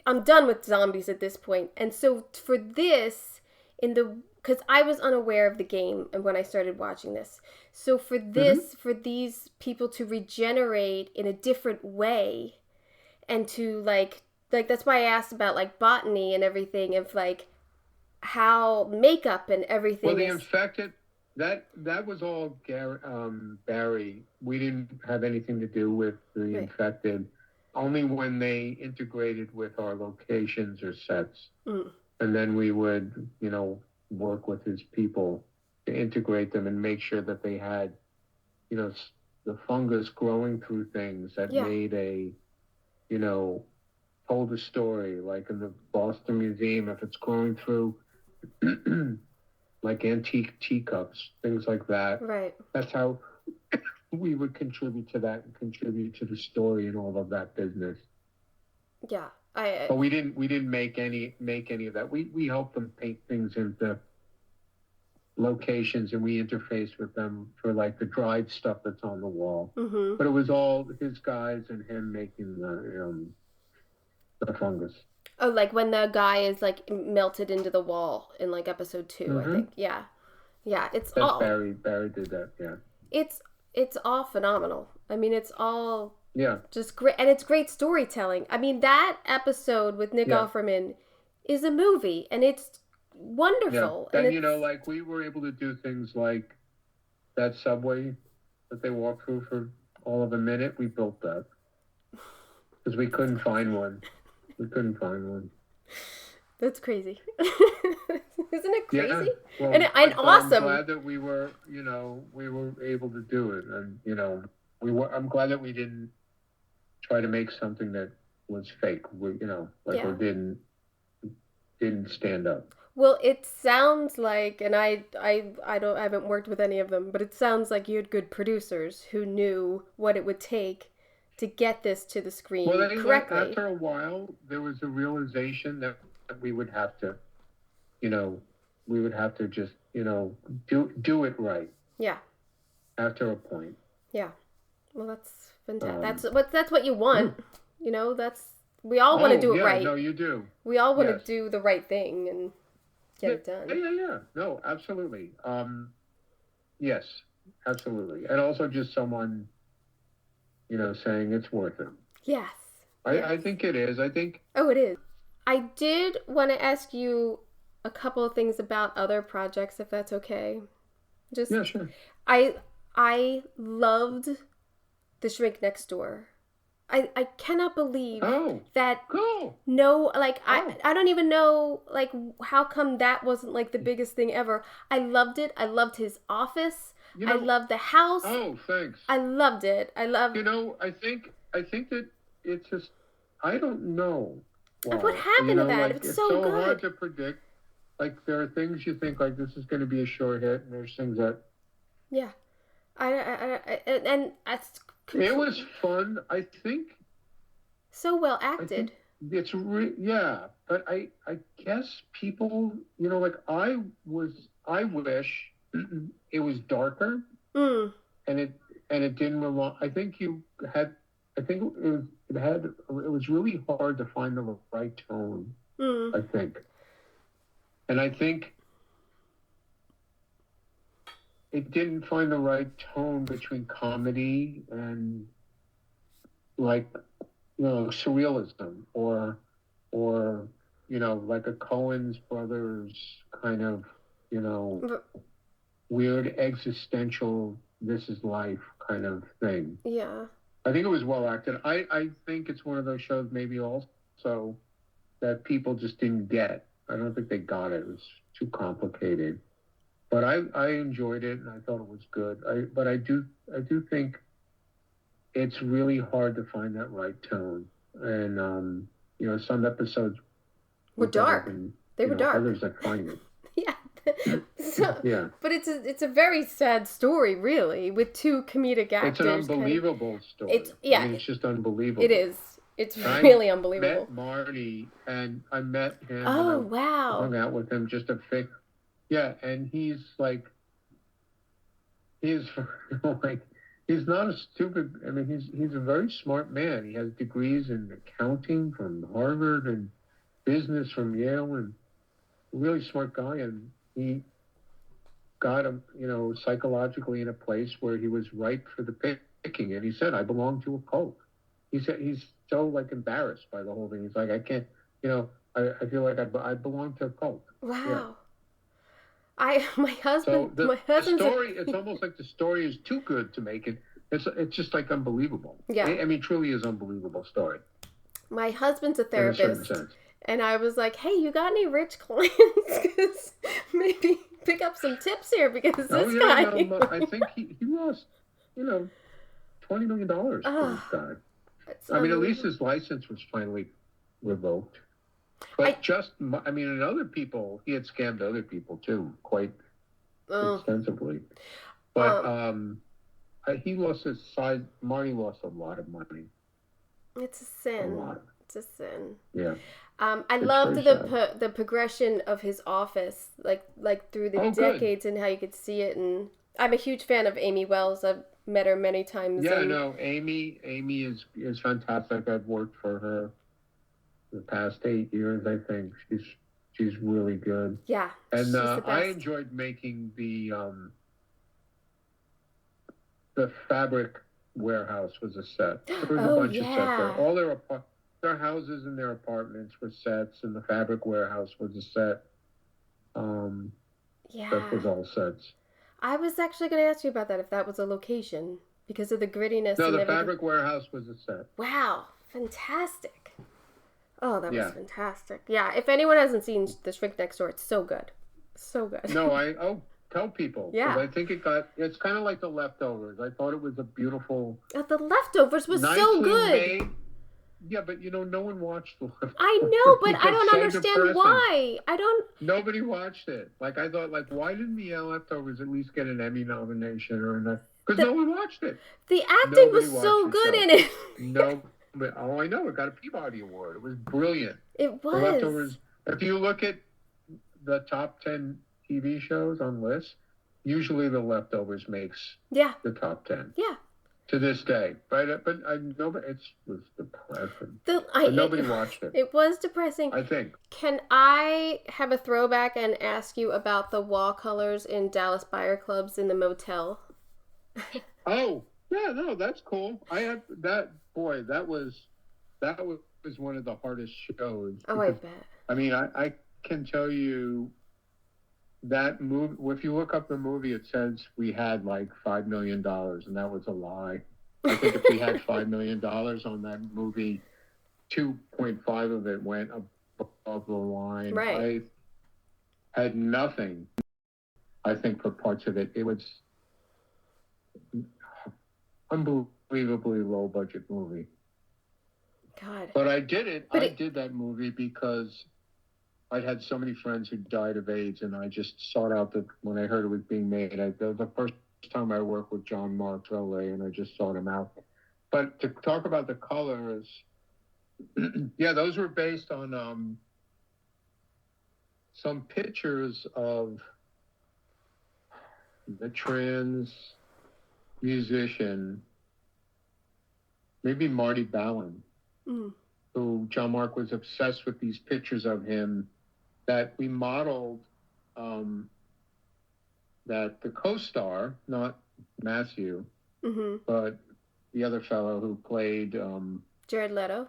I'm done with zombies at this point. And so for this because I was unaware of the game and when I started watching this. So for this for these people to regenerate in a different way and to like that's why I asked about like botany and everything of like how makeup and everything Well, the infected that was all Barry. We didn't have anything to do with the infected. Only when they integrated with our locations or sets, and then we would work with his people to integrate them and make sure that they had the fungus growing through things that made told a story, like in the Boston Museum, if it's growing through like antique teacups, things like that. Right. That's how we would contribute to that and contribute to the story and all of that business. Yeah. But we didn't make any of that. We helped them paint things into locations and we interfaced with them for like the dried stuff that's on the wall. Mm-hmm. But it was all his guys and him making the fungus. Oh, like when the guy is like melted into the wall in like episode 2, I think. Yeah. Yeah, That's all Barry did that, yeah. It's all phenomenal. I mean, it's all just great, and it's great storytelling. I mean, that episode with Nick Offerman is a movie, and it's wonderful. Yeah. And like we were able to do things like that subway that they walk through for all of a minute. We built that because we couldn't find one. That's crazy. Isn't it crazy? Yeah. Well, and awesome. I'm glad that we were able to do it, and I'm glad that we didn't try to make something that was fake. Or didn't stand up. Well, it sounds like, and I haven't worked with any of them, but it sounds like you had good producers who knew what it would take to get this to the screen correctly. After a while, there was a realization that we would have to, just, do it right. Yeah. After a point. Yeah. Well, that's fantastic. That's what you want. We all want to do it right. No, you do. We all want to do the right thing and get it done. Yeah. No, absolutely. Yes, absolutely. And also just someone, saying it's worth it. Yes. I think it is. Oh, it is. I did want to ask you a couple of things about other projects, if that's okay. Yeah, sure. I loved The Shrink Next Door. I cannot believe that. Cool. No, like I don't even know like how come that wasn't like the biggest thing ever. I loved it. I loved his office. I loved the house. Oh, thanks. I loved it. I loved. I think that it's just I don't know why. What happened to that? It's so good. Hard to predict. Like there are things you think like this is going to be a short hit, and there's things that. Yeah, and it was fun. I think So well I think acted. yeah, but I guess people, like I wish it was darker Mm, and it didn't rely. I think had, I think it was really hard to find the right tone. mm. I think, and I think it didn't find the right tone between comedy and like surrealism or like a Coen's brothers kind of you know But, weird existential this is life kind of thing. yeah. I think it was well acted. I think it's one of those shows maybe also that people just didn't get. I don't think they got it. It was too complicated. But I enjoyed it and I thought it was good. But I do think it's really hard to find that right tone. And some episodes Were were better dark. than They were dark. others that find it. Yeah. So, Yeah. but it's a very sad story, really, with two comedic It's an actors. Kind of. unbelievable It's story. I yeah. mean, it's just It unbelievable. is. It's I really unbelievable. met Marty and I met him and Oh I wow. hung out with him just a fix. Yeah, and he's like he's not a stupid. I mean, he's a very smart man. He has degrees in accounting from Harvard and business from Yale, and a really smart guy. And he got him, psychologically in a place where he was ripe for the picking. And he said, "I belong to a cult." He said he's so like embarrassed by the whole thing. He's like, "I can't, I feel like I belong to a cult." Yeah. Wow. I my husband So my the husband's a story, it's almost like the story is too good to make it. It's just like unbelievable. yeah. I mean, truly is unbelievable story My husband's a in a certain therapist, sense. and I was like, "Hey, you got any rich clients? Because maybe pick up some tips here because Oh this yeah, guy." no, I think he lost, you know, $20 million to this Oh, guy. it's I mean, at least unbelievable. his license was finally revoked. I But I mean, and other people, he had scammed other people too, quite oh extensively. But um he lost his side. Marty lost a lot of money, it's a a sin. lot. It's a sin. Yeah, I it's loved very sad. the progression of his office, like through the Oh, good. decades and how you could see it. And I'm a huge fan of Amy Wells. I've met her many times, Yeah, and no, Amy is fantastic. I've worked for her the past 8 years. I think she's really good. yeah, And she's the I best. enjoyed making the fabric warehouse was a set. There was a Oh bunch of sets there. yeah, All their houses and their apartments were sets, and the fabric warehouse was a set. That yeah. was all sets. I was actually going to ask you about that if that was a location because of the grittiness No, and the everything. fabric warehouse was a set. Wow, fantastic. Oh, that was Yeah. fantastic. Yeah, if anyone hasn't seen The Shrink Next Door, it's so good. So good. No, tell people because Yeah. I think it's kind of like The Leftovers. I thought it was a beautiful, The Leftovers was so nicely good. made. Yeah, but no one watched The Leftovers. I know, but I Because don't so understand depressing. why. I don't. Nobody watched it. Like I thought, like why didn't The Leftovers at least get an Emmy nomination or an? Because The, no one watched it. the acting Nobody was watched so the good show. in it. No, but I know it got a Peabody Award. It was brilliant. It The was. Leftovers. If you look at the top 10 TV shows on lists, usually The Leftovers makes Yeah. the top 10 Yeah. to this day. But I know it was depressing. But Nobody watched it. It was depressing. I think. Can I have a throwback and ask you about the wall colors in Dallas Buyer Clubs in the motel? Oh, yeah, no, that's cool. I had that. Boy, that was one of the hardest shows. Oh, I bet. I mean, I can tell you that movie. If you look up the movie, it says we had like $5 million, and that was a lie. I think if we had $5 million on that movie, 2.5 of it went above the line. Right. I had nothing. I think for parts of it, it was unbelievably low budget movie. God. But I did it. I did that movie because I'd had so many friends who died of AIDS, and I just sought out when I heard it was being made. The first time I worked with John Mark LA, and I just sought him out. But to talk about the colors, Yeah, those were based on some pictures of the trans musician, maybe Marty Ballin, Mm. who John Mark was obsessed with these pictures of him that we modeled. Um, that the co-star, not Matthew, Mm-hmm. but the other fellow who played Jared Leto.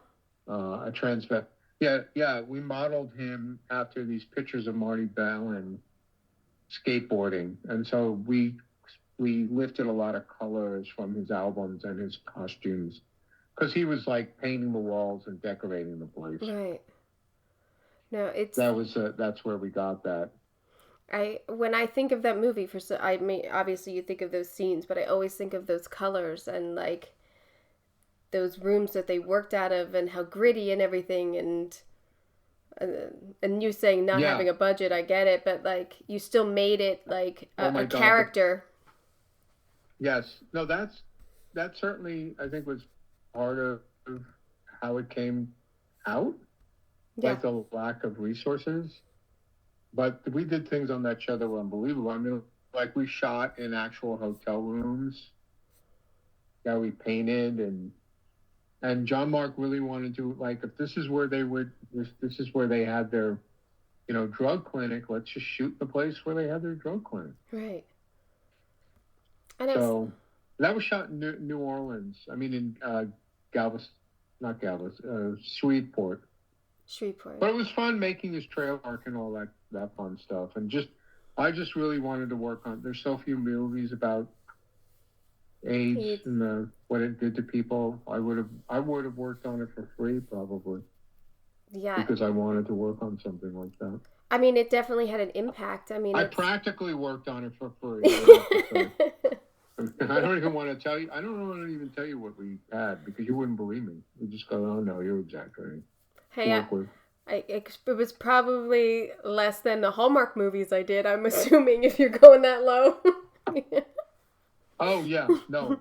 a transvest. Yeah, yeah, we modeled him after these pictures of Marty Ballin skateboarding, and so we lifted a lot of colors from his albums and his costumes because he was like painting the walls and decorating the place. Right. No, it's That's where we got that. when I think of that movie I mean obviously you think of those scenes, but I always think of those colors and like those rooms that they worked out of and how gritty and everything and you saying not Yeah. having a budget, I get it, but like you still made it like Oh my a God. character. Yes. No, that certainly I think was part of how it came out, Yeah. like the lack of resources. But we did things on that show that were unbelievable. I mean, like we shot in actual hotel rooms that we painted, and John Mark really wanted to, like, if this is where this is where they had their, drug clinic, let's just shoot the place where they had their drug clinic. Right. And So that was shot in New Orleans. I mean, in not Galveston, Shreveport. But it was fun making his trailer park and all that fun stuff. And I just really wanted to work on. There's so few movies about AIDS and what it did to people. I would have worked on it for free probably. Yeah. Because I wanted to work on something like that. I mean, it definitely had an impact. I mean, I practically worked on it for free. I don't even want to tell you. I don't want to even tell you what we had because you wouldn't believe me. You just go, "Oh no, you're exaggerating." Hey, it was probably less than the Hallmark movies I did. I'm assuming if you're going that low. Oh yeah, no,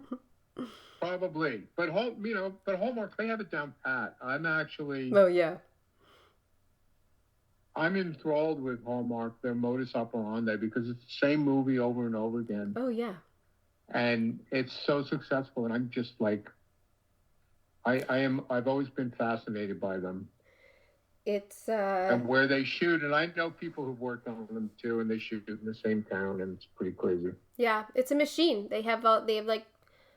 probably. But Hallmark, they have it down pat. I'm actually. Oh yeah. I'm enthralled with Hallmark, their modus operandi, because it's the same movie over and over again. Oh yeah. And it's so successful, and I'm just like, I've always been fascinated by them. It's and where they shoot, and I know people who've worked on them too, and they shoot in the same town, and it's pretty crazy. Yeah, it's a machine. They have like.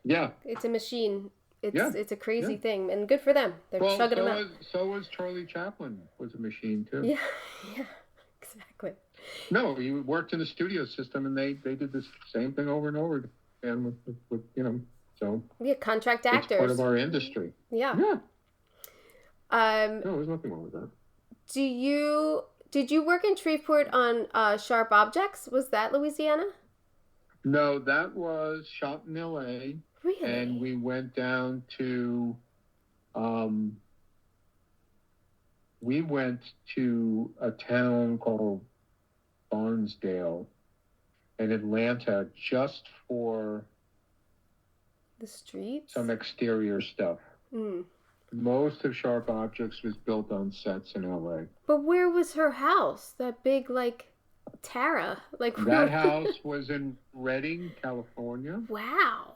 Yeah. It's a machine. It's a crazy thing, and good for them. They're chugging them out. So was Charlie Chaplin was a machine too. Yeah, yeah, exactly. No, he worked in the studio system, and they did the same thing over and over again with so. Yeah, contract actors. It's part of our industry. Yeah. Yeah. No, there's nothing wrong with that. Did you work in Shreveport on Sharp Objects? Was that Louisiana? No, that was shot in L.A. Really? And we went down to, a town called Barnesdale in Atlanta just for the streets, some exterior stuff. Mm. Most of Sharp Objects was built on sets in LA. But where was her house? That big, like, Tara? Like that house was in Redding, California. Wow.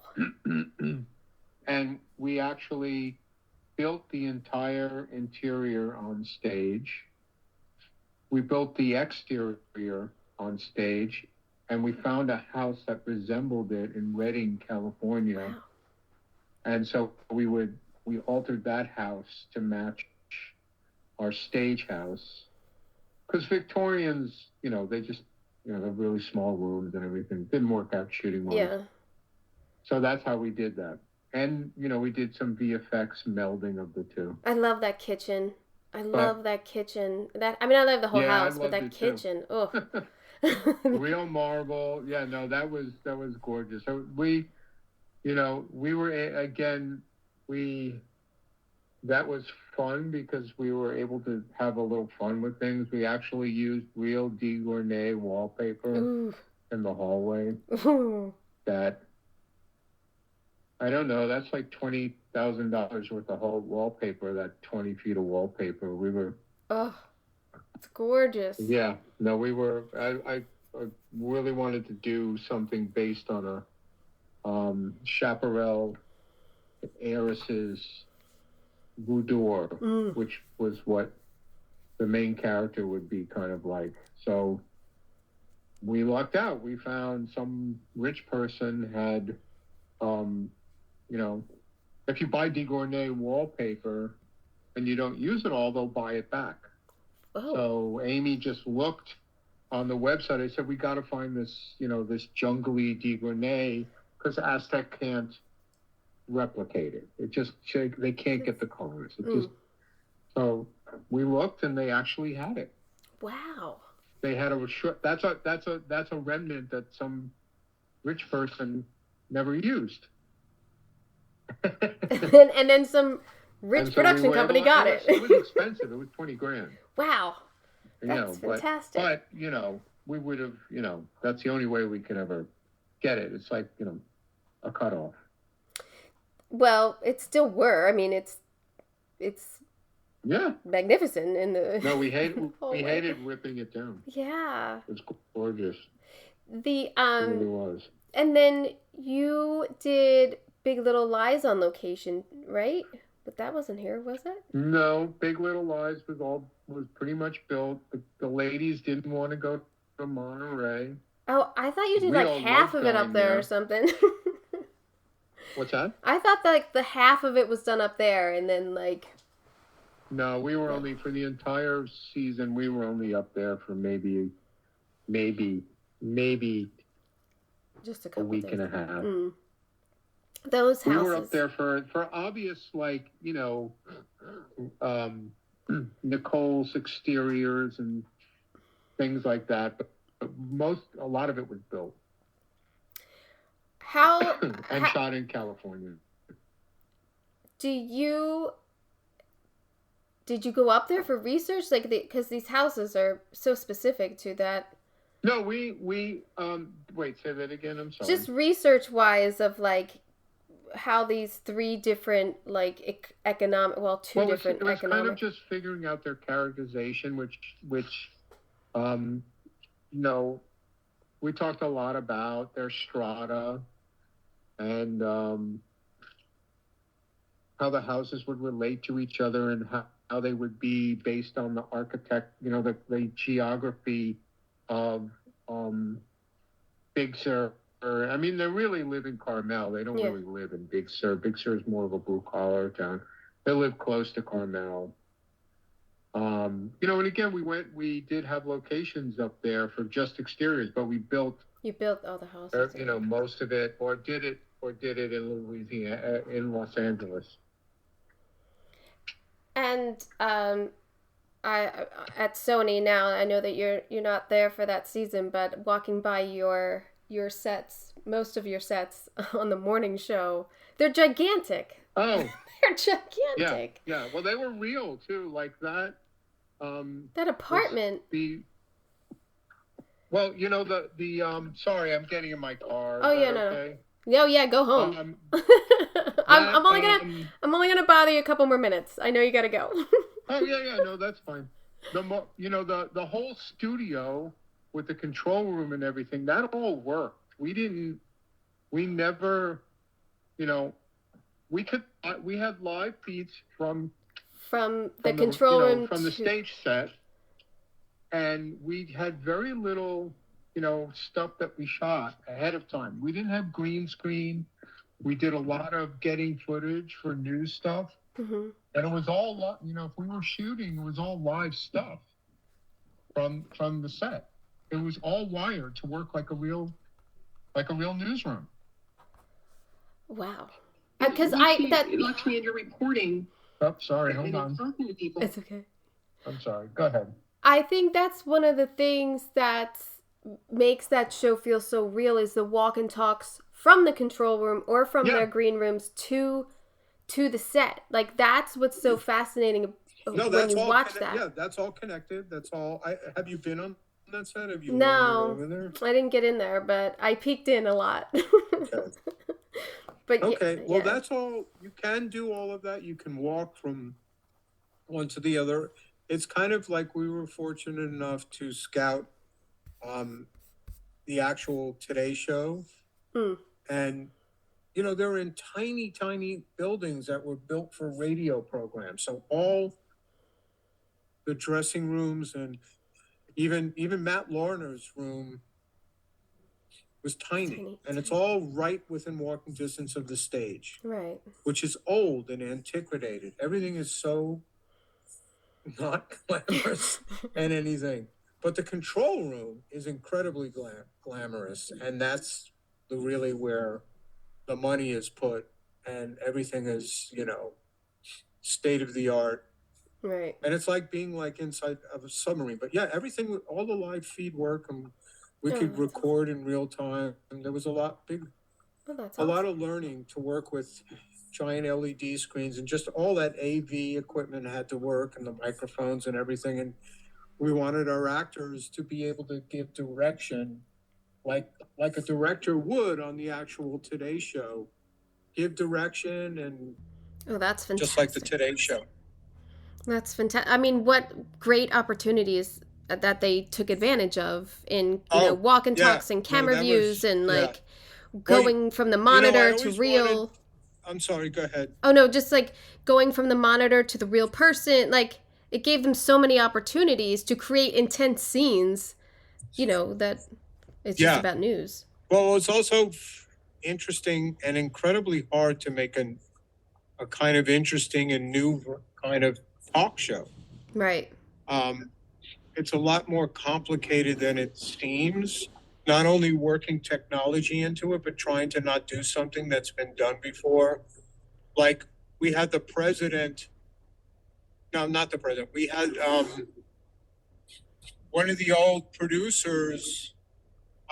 And we actually built the entire interior on stage. We built the exterior on stage, and we found a house that resembled it in Redding, California. Wow. And so we altered that house to match our stage house. Because Victorians, they just, have really small rooms and everything. Didn't work out shooting well. Yeah. So that's how we did that. And, we did some VFX melding of the two. I love that kitchen. I love that kitchen. I love the whole house, but that kitchen. Oh. Real marble. Yeah, no, that was gorgeous. So we were, again, that was fun because we were able to have a little fun with things. We actually used real De Gournay wallpaper in the hallway. Ooh. That I don't know. That's like $20,000 worth of whole wallpaper. That 20 feet of wallpaper. We were. Oh, it's gorgeous. Yeah. No, we were. I really wanted to do something based on a chaparral heiress's boudoir, which was what the main character would be kind of like. So we lucked out. We found some rich person had, you know, if you buy De Gournay wallpaper and you don't use it all, they'll buy it back. Oh. So Amy just looked on the website. I said, we got to find this, this jungly De Gournay because Aztec can't replicate it. It just, they can't get the colors. It just, so we looked and they actually had it. Wow. They had that's a remnant that some rich person never used. and then some rich production company got it. It was expensive. It was $20,000. Wow. That's fantastic. But we would have, that's the only way we could ever get it. It's like, a cutoff. Well, it still were. I mean, it's yeah, magnificent in the. No, we hated ripping it down. Yeah, it's gorgeous. It really was. And then you did Big Little Lies on location, right? But that wasn't here, was it? No, Big Little Lies was pretty much built. The ladies didn't want to go to Monterey. Oh, I thought you did like half of it up there or something. What's that? I thought that like the half of it was done up there, and then like. No, we were only for the entire season. We were only up there for maybe just a week and a half. Those houses. We were up there for obvious, like, Nicole's exteriors and things like that. But a lot of it was built. Shot in California. Did you go up there for research? Like, because these houses are so specific to that. No, we wait, say that again. I'm sorry. Just research wise of like how these three different like two different economic. It was kind of just figuring out their characterization, which we talked a lot about their strata and how the houses would relate to each other and how they would be based on the architect, the geography of Big Sur. I mean, they really live in Carmel. They don't really live in Big Sur. Big Sur is more of a blue-collar town. They live close to Carmel. And again, we did have locations up there for just exteriors, but we built. You built all the houses. Most of it, or did it in Louisiana, in Los Angeles. And I at Sony now, I know that you're not there for that season, but walking by your sets, most of your sets on the morning show, they're gigantic. Oh, they're gigantic. Yeah. Well, they were real too, like that. That apartment. Sorry, I'm getting in my car. Oh yeah, okay? No, yeah, go home. I'm only gonna bother you a couple more minutes. I know you gotta go. Oh yeah, no, that's fine. The whole studio with the control room and everything, that all worked. We had live feeds from the control room from the stage set, and we had very little stuff that we shot ahead of time. We didn't have green screen. We did a lot of getting footage for news stuff. Mm-hmm. And it was all, if we were shooting, it was all live stuff from the set. It was all wired to work like a real newsroom. Wow. Because it lets me into reporting. Oh, sorry, hold on. Talking to people. It's okay. I'm sorry. Go ahead. I think that's one of the things that makes that show feel so real is the walk and talks from the control room or from their green rooms to the set. Like, that's what's so fascinating when you watch that. Yeah, that's all connected. That's all. Have you been on that set? Have you No, over there? I didn't get in there, but I peeked in a lot. Okay. But Okay, well, yeah. that's all. You can do all of that. You can walk from one to the other. It's kind of like we were fortunate enough to scout um, the actual Today Show. Mm. And, they're in tiny, tiny buildings that were built for radio programs. So all the dressing rooms and even Matt Lorner's room was tiny. And it's all right within walking distance of the stage. Right. Which is old and antiquated. Everything is so not glamorous and anything. But the control room is incredibly glamorous. And that's really where the money is put. And everything is, state of the art. Right. And it's like being inside of a submarine. But yeah, everything, all the live feed work, and we could record in real time. And there was a lot of learning to work with giant LED screens, and just all that AV equipment had to work, and the microphones and everything. And we wanted our actors to be able to give direction like a director would on the actual Today Show, give direction. And that's fantastic. Just like the Today Show. That's fantastic. I mean, what great opportunities that they took advantage of in, walk and talks and camera views and going from the monitor to real. I'm sorry, go ahead. Oh, no, just going from the monitor to the real person. It gave them so many opportunities to create intense scenes, that it's just about news. Well, it's also interesting and incredibly hard to make a kind of interesting and new kind of talk show. Right. It's a lot more complicated than it seems. Not only working technology into it, but trying to not do something that's been done before. Like we had the president. No, not the president. We had one of the old producers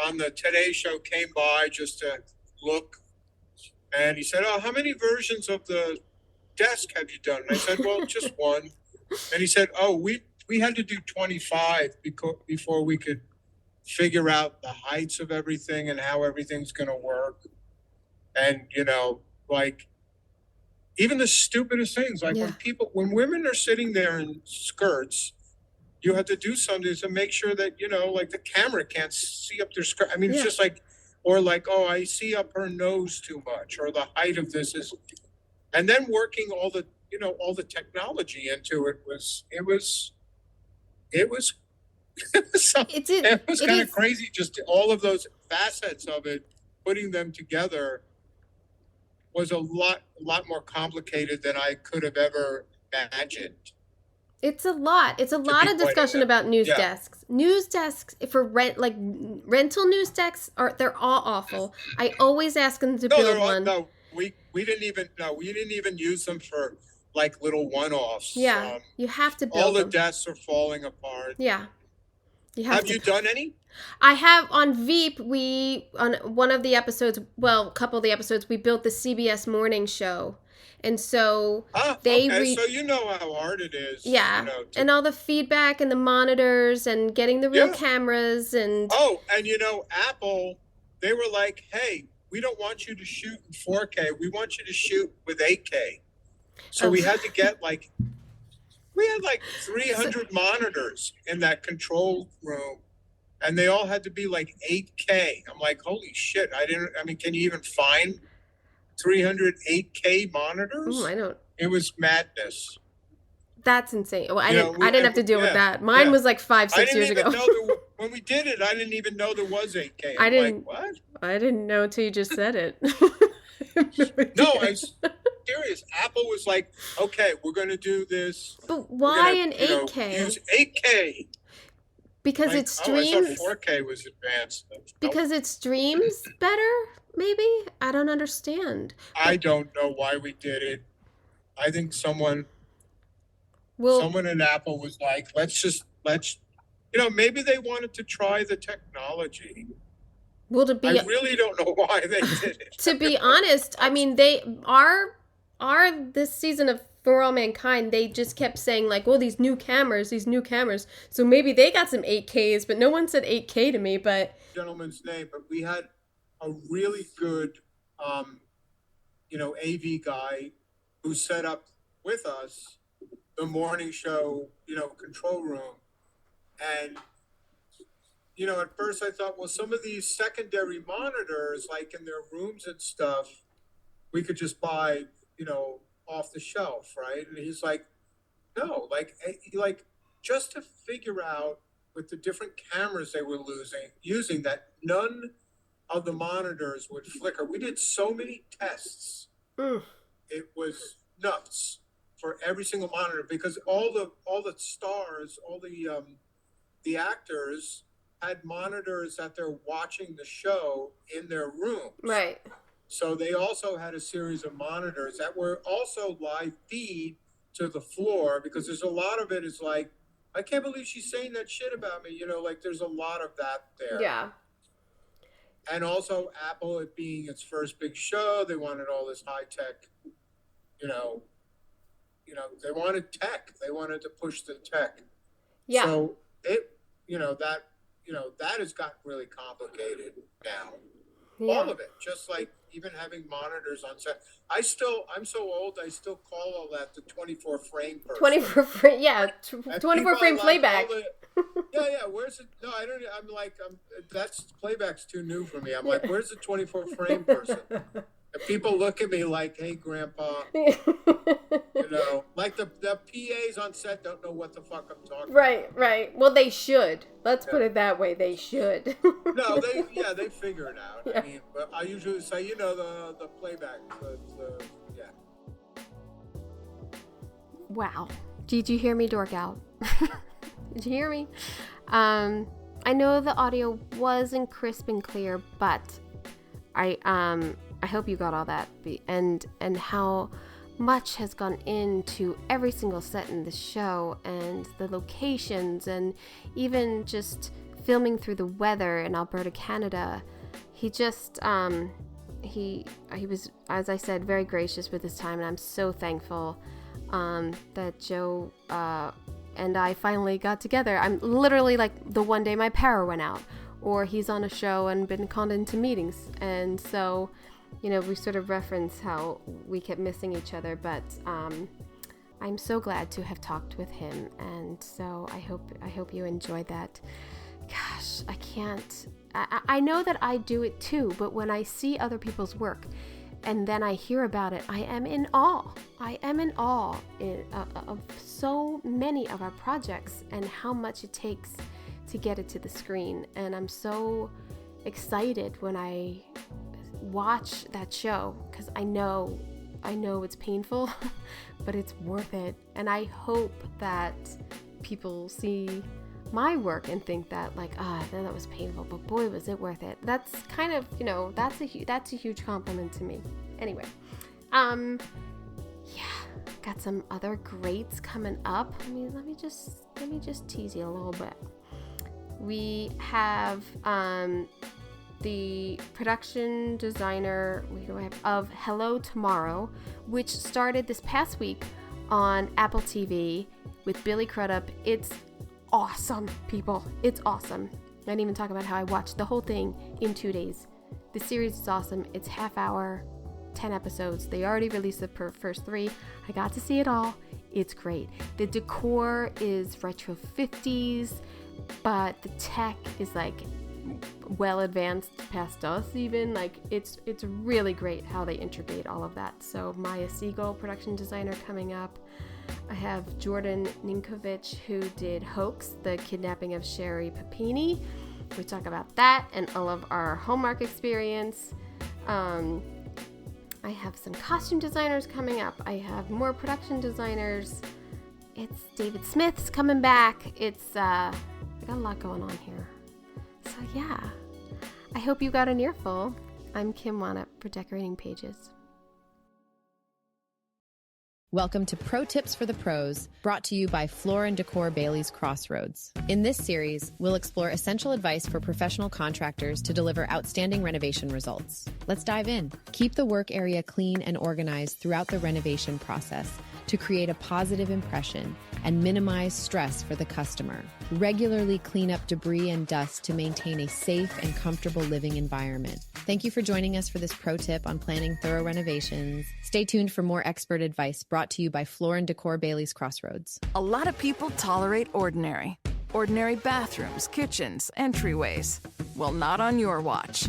on the Today Show came by just to look. And he said, "Oh, how many versions of the desk have you done?" And I said, "Well, just one." And he said, "Oh, we had to do 25 before we could figure out the heights of everything and how everything's going to work." And, even the stupidest things, when women are sitting there in skirts, you have to do something to make sure that, the camera can't see up their skirt. I mean, it's just oh, I see up her nose too much, or the height of this is, and then working all the technology into it was kind of crazy. Just all of those facets of it, putting them together was a lot more complicated than I could have ever imagined. It's a lot. It's a lot of discussion about news desks. News desks for rental news desks they're all awful. I always ask them to build one. No, we didn't even use them for little one-offs. Yeah, you have to build all the them. desks are falling apart. Yeah. Have you done any? I have on Veep. On one of the episodes, a couple of the episodes, we built the CBS morning show. And so so you know how hard it is. Yeah. And all the feedback and the monitors and getting the real cameras and... Oh, and Apple, they were like, "Hey, we don't want you to shoot in 4K. We want you to shoot with 8K. So we had to get we had 300 monitors in that control room, and they all had to be 8K. I'm like, holy shit. Can you even find 300 8K monitors? I don't. It was madness. That's insane. Well, I didn't have to deal with that. Mine was 5-6 years ago. When we did it, I didn't even know there was 8K. What? I didn't know until you just said it. No, I'm serious. Apple was like, "Okay, we're going to do this." But why an 8K? Use 8K. Because it streams. I thought 4K was advanced. Because it streams better. Maybe I don't understand. I don't know why we did it. I think someone at Apple was like, let's maybe they wanted to try the technology. I really don't know why they did it. To be honest, they are this season of For All Mankind, they just kept saying these new cameras. So maybe they got some 8Ks, but no one said 8K to me. But gentleman's name, but we had a really good AV guy who set up with us the morning show, control room. And, at first I thought, well, some of these secondary monitors, like in their rooms and stuff, we could just buy, off the shelf, right? And he's like, no, just to figure out with the different cameras they were using that none of the monitors would flicker. We did so many tests. It was nuts for every single monitor, because all the stars, all the actors had monitors that they're watching the show in their rooms. Right. So they also had a series of monitors that were also live feed to the floor, because there's a lot of it is like, I can't believe she's saying that shit about me. There's a lot of that there. Yeah. And also Apple, it being its first big show, they wanted all this high tech, they wanted tech. They wanted to push the tech. Yeah. So that has gotten really complicated now. Yeah. All of it, just like even having monitors on set. I'm so old, I still call all that the 24 frame person. 24 frame, yeah, 24 frame playback. Yeah, where's it? No, I don't, that's playback's too new for me. I'm like, where's the 24 frame person? And people look at me like, hey, Grandpa, like the PAs on set don't know what the fuck I'm talking about. Right. Well, they should. Let's put it that way. They should. No, they figure it out. Yeah. I mean, but I usually say, the playback, yeah. Wow. Did you hear me dork out? Did you hear me? I know the audio wasn't crisp and clear, but I hope you got all that, and how much has gone into every single set in the show, and the locations, and even just filming through the weather in Alberta, Canada. He just he was, as I said, very gracious with his time, and I'm so thankful that Joe and I finally got together. I'm literally like the one day my power went out, or he's on a show and been called into meetings, and so we sort of reference how we kept missing each other, but I'm so glad to have talked with him, and so I hope you enjoyed that. Gosh, I can't. I know that I do it too, but when I see other people's work and then I hear about it, I am in awe. I am in awe of so many of our projects and how much it takes to get it to the screen, and I'm so excited when I watch that show, because I know it's painful, but it's worth it. And I hope that people see my work and think that that was painful, but boy was it worth it. That's kind of that's a huge compliment to me. Anyway, got some other greats coming up. Let me just tease you a little bit. We have the production designer of Hello Tomorrow, which started this past week on Apple TV with Billy Crudup. It's awesome, people. It's awesome. I didn't even talk about how I watched the whole thing in 2 days. The series is awesome. It's half hour, 10 episodes. They already released the first 3. I got to see it all. It's great. The decor is retro 50s, but the tech is well advanced past us even. It's really great how they integrate all of that. So Maya Siegel, production designer, coming up. I have Jordan Ninkovich, who did Hoax, the kidnapping of Sherry Papini. We talk about that and all of our Hallmark experience. I have some costume designers coming up. I have more production designers. It's David Smith's coming back. It's I got a lot going on here. So yeah, I hope you got an earful. I'm Kim Wannop for Decorating Pages. Welcome to Pro Tips for the Pros, brought to you by Floor & Decor Bailey's Crossroads. In this series, we'll explore essential advice for professional contractors to deliver outstanding renovation results. Let's dive in. Keep the work area clean and organized throughout the renovation process. to create a positive impression and minimize stress for the customer. Regularly clean up debris and dust to maintain a safe and comfortable living environment. Thank you for joining us for this pro tip on planning thorough renovations. Stay tuned for more expert advice brought to you by Floor & Decor Bailey's Crossroads. A lot of people tolerate ordinary. Ordinary bathrooms, kitchens, entryways. Well, not on your watch.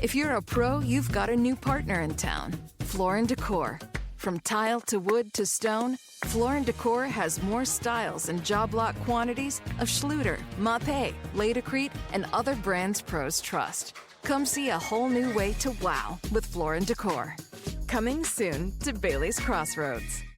If you're a pro, you've got a new partner in town. Floor & Decor. From tile to wood to stone, Floor & Decor has more styles and job lot quantities of Schluter, Mapei, Laticrete, and other brands pros trust. Come see a whole new way to wow with Floor & Decor. Coming soon to Bailey's Crossroads.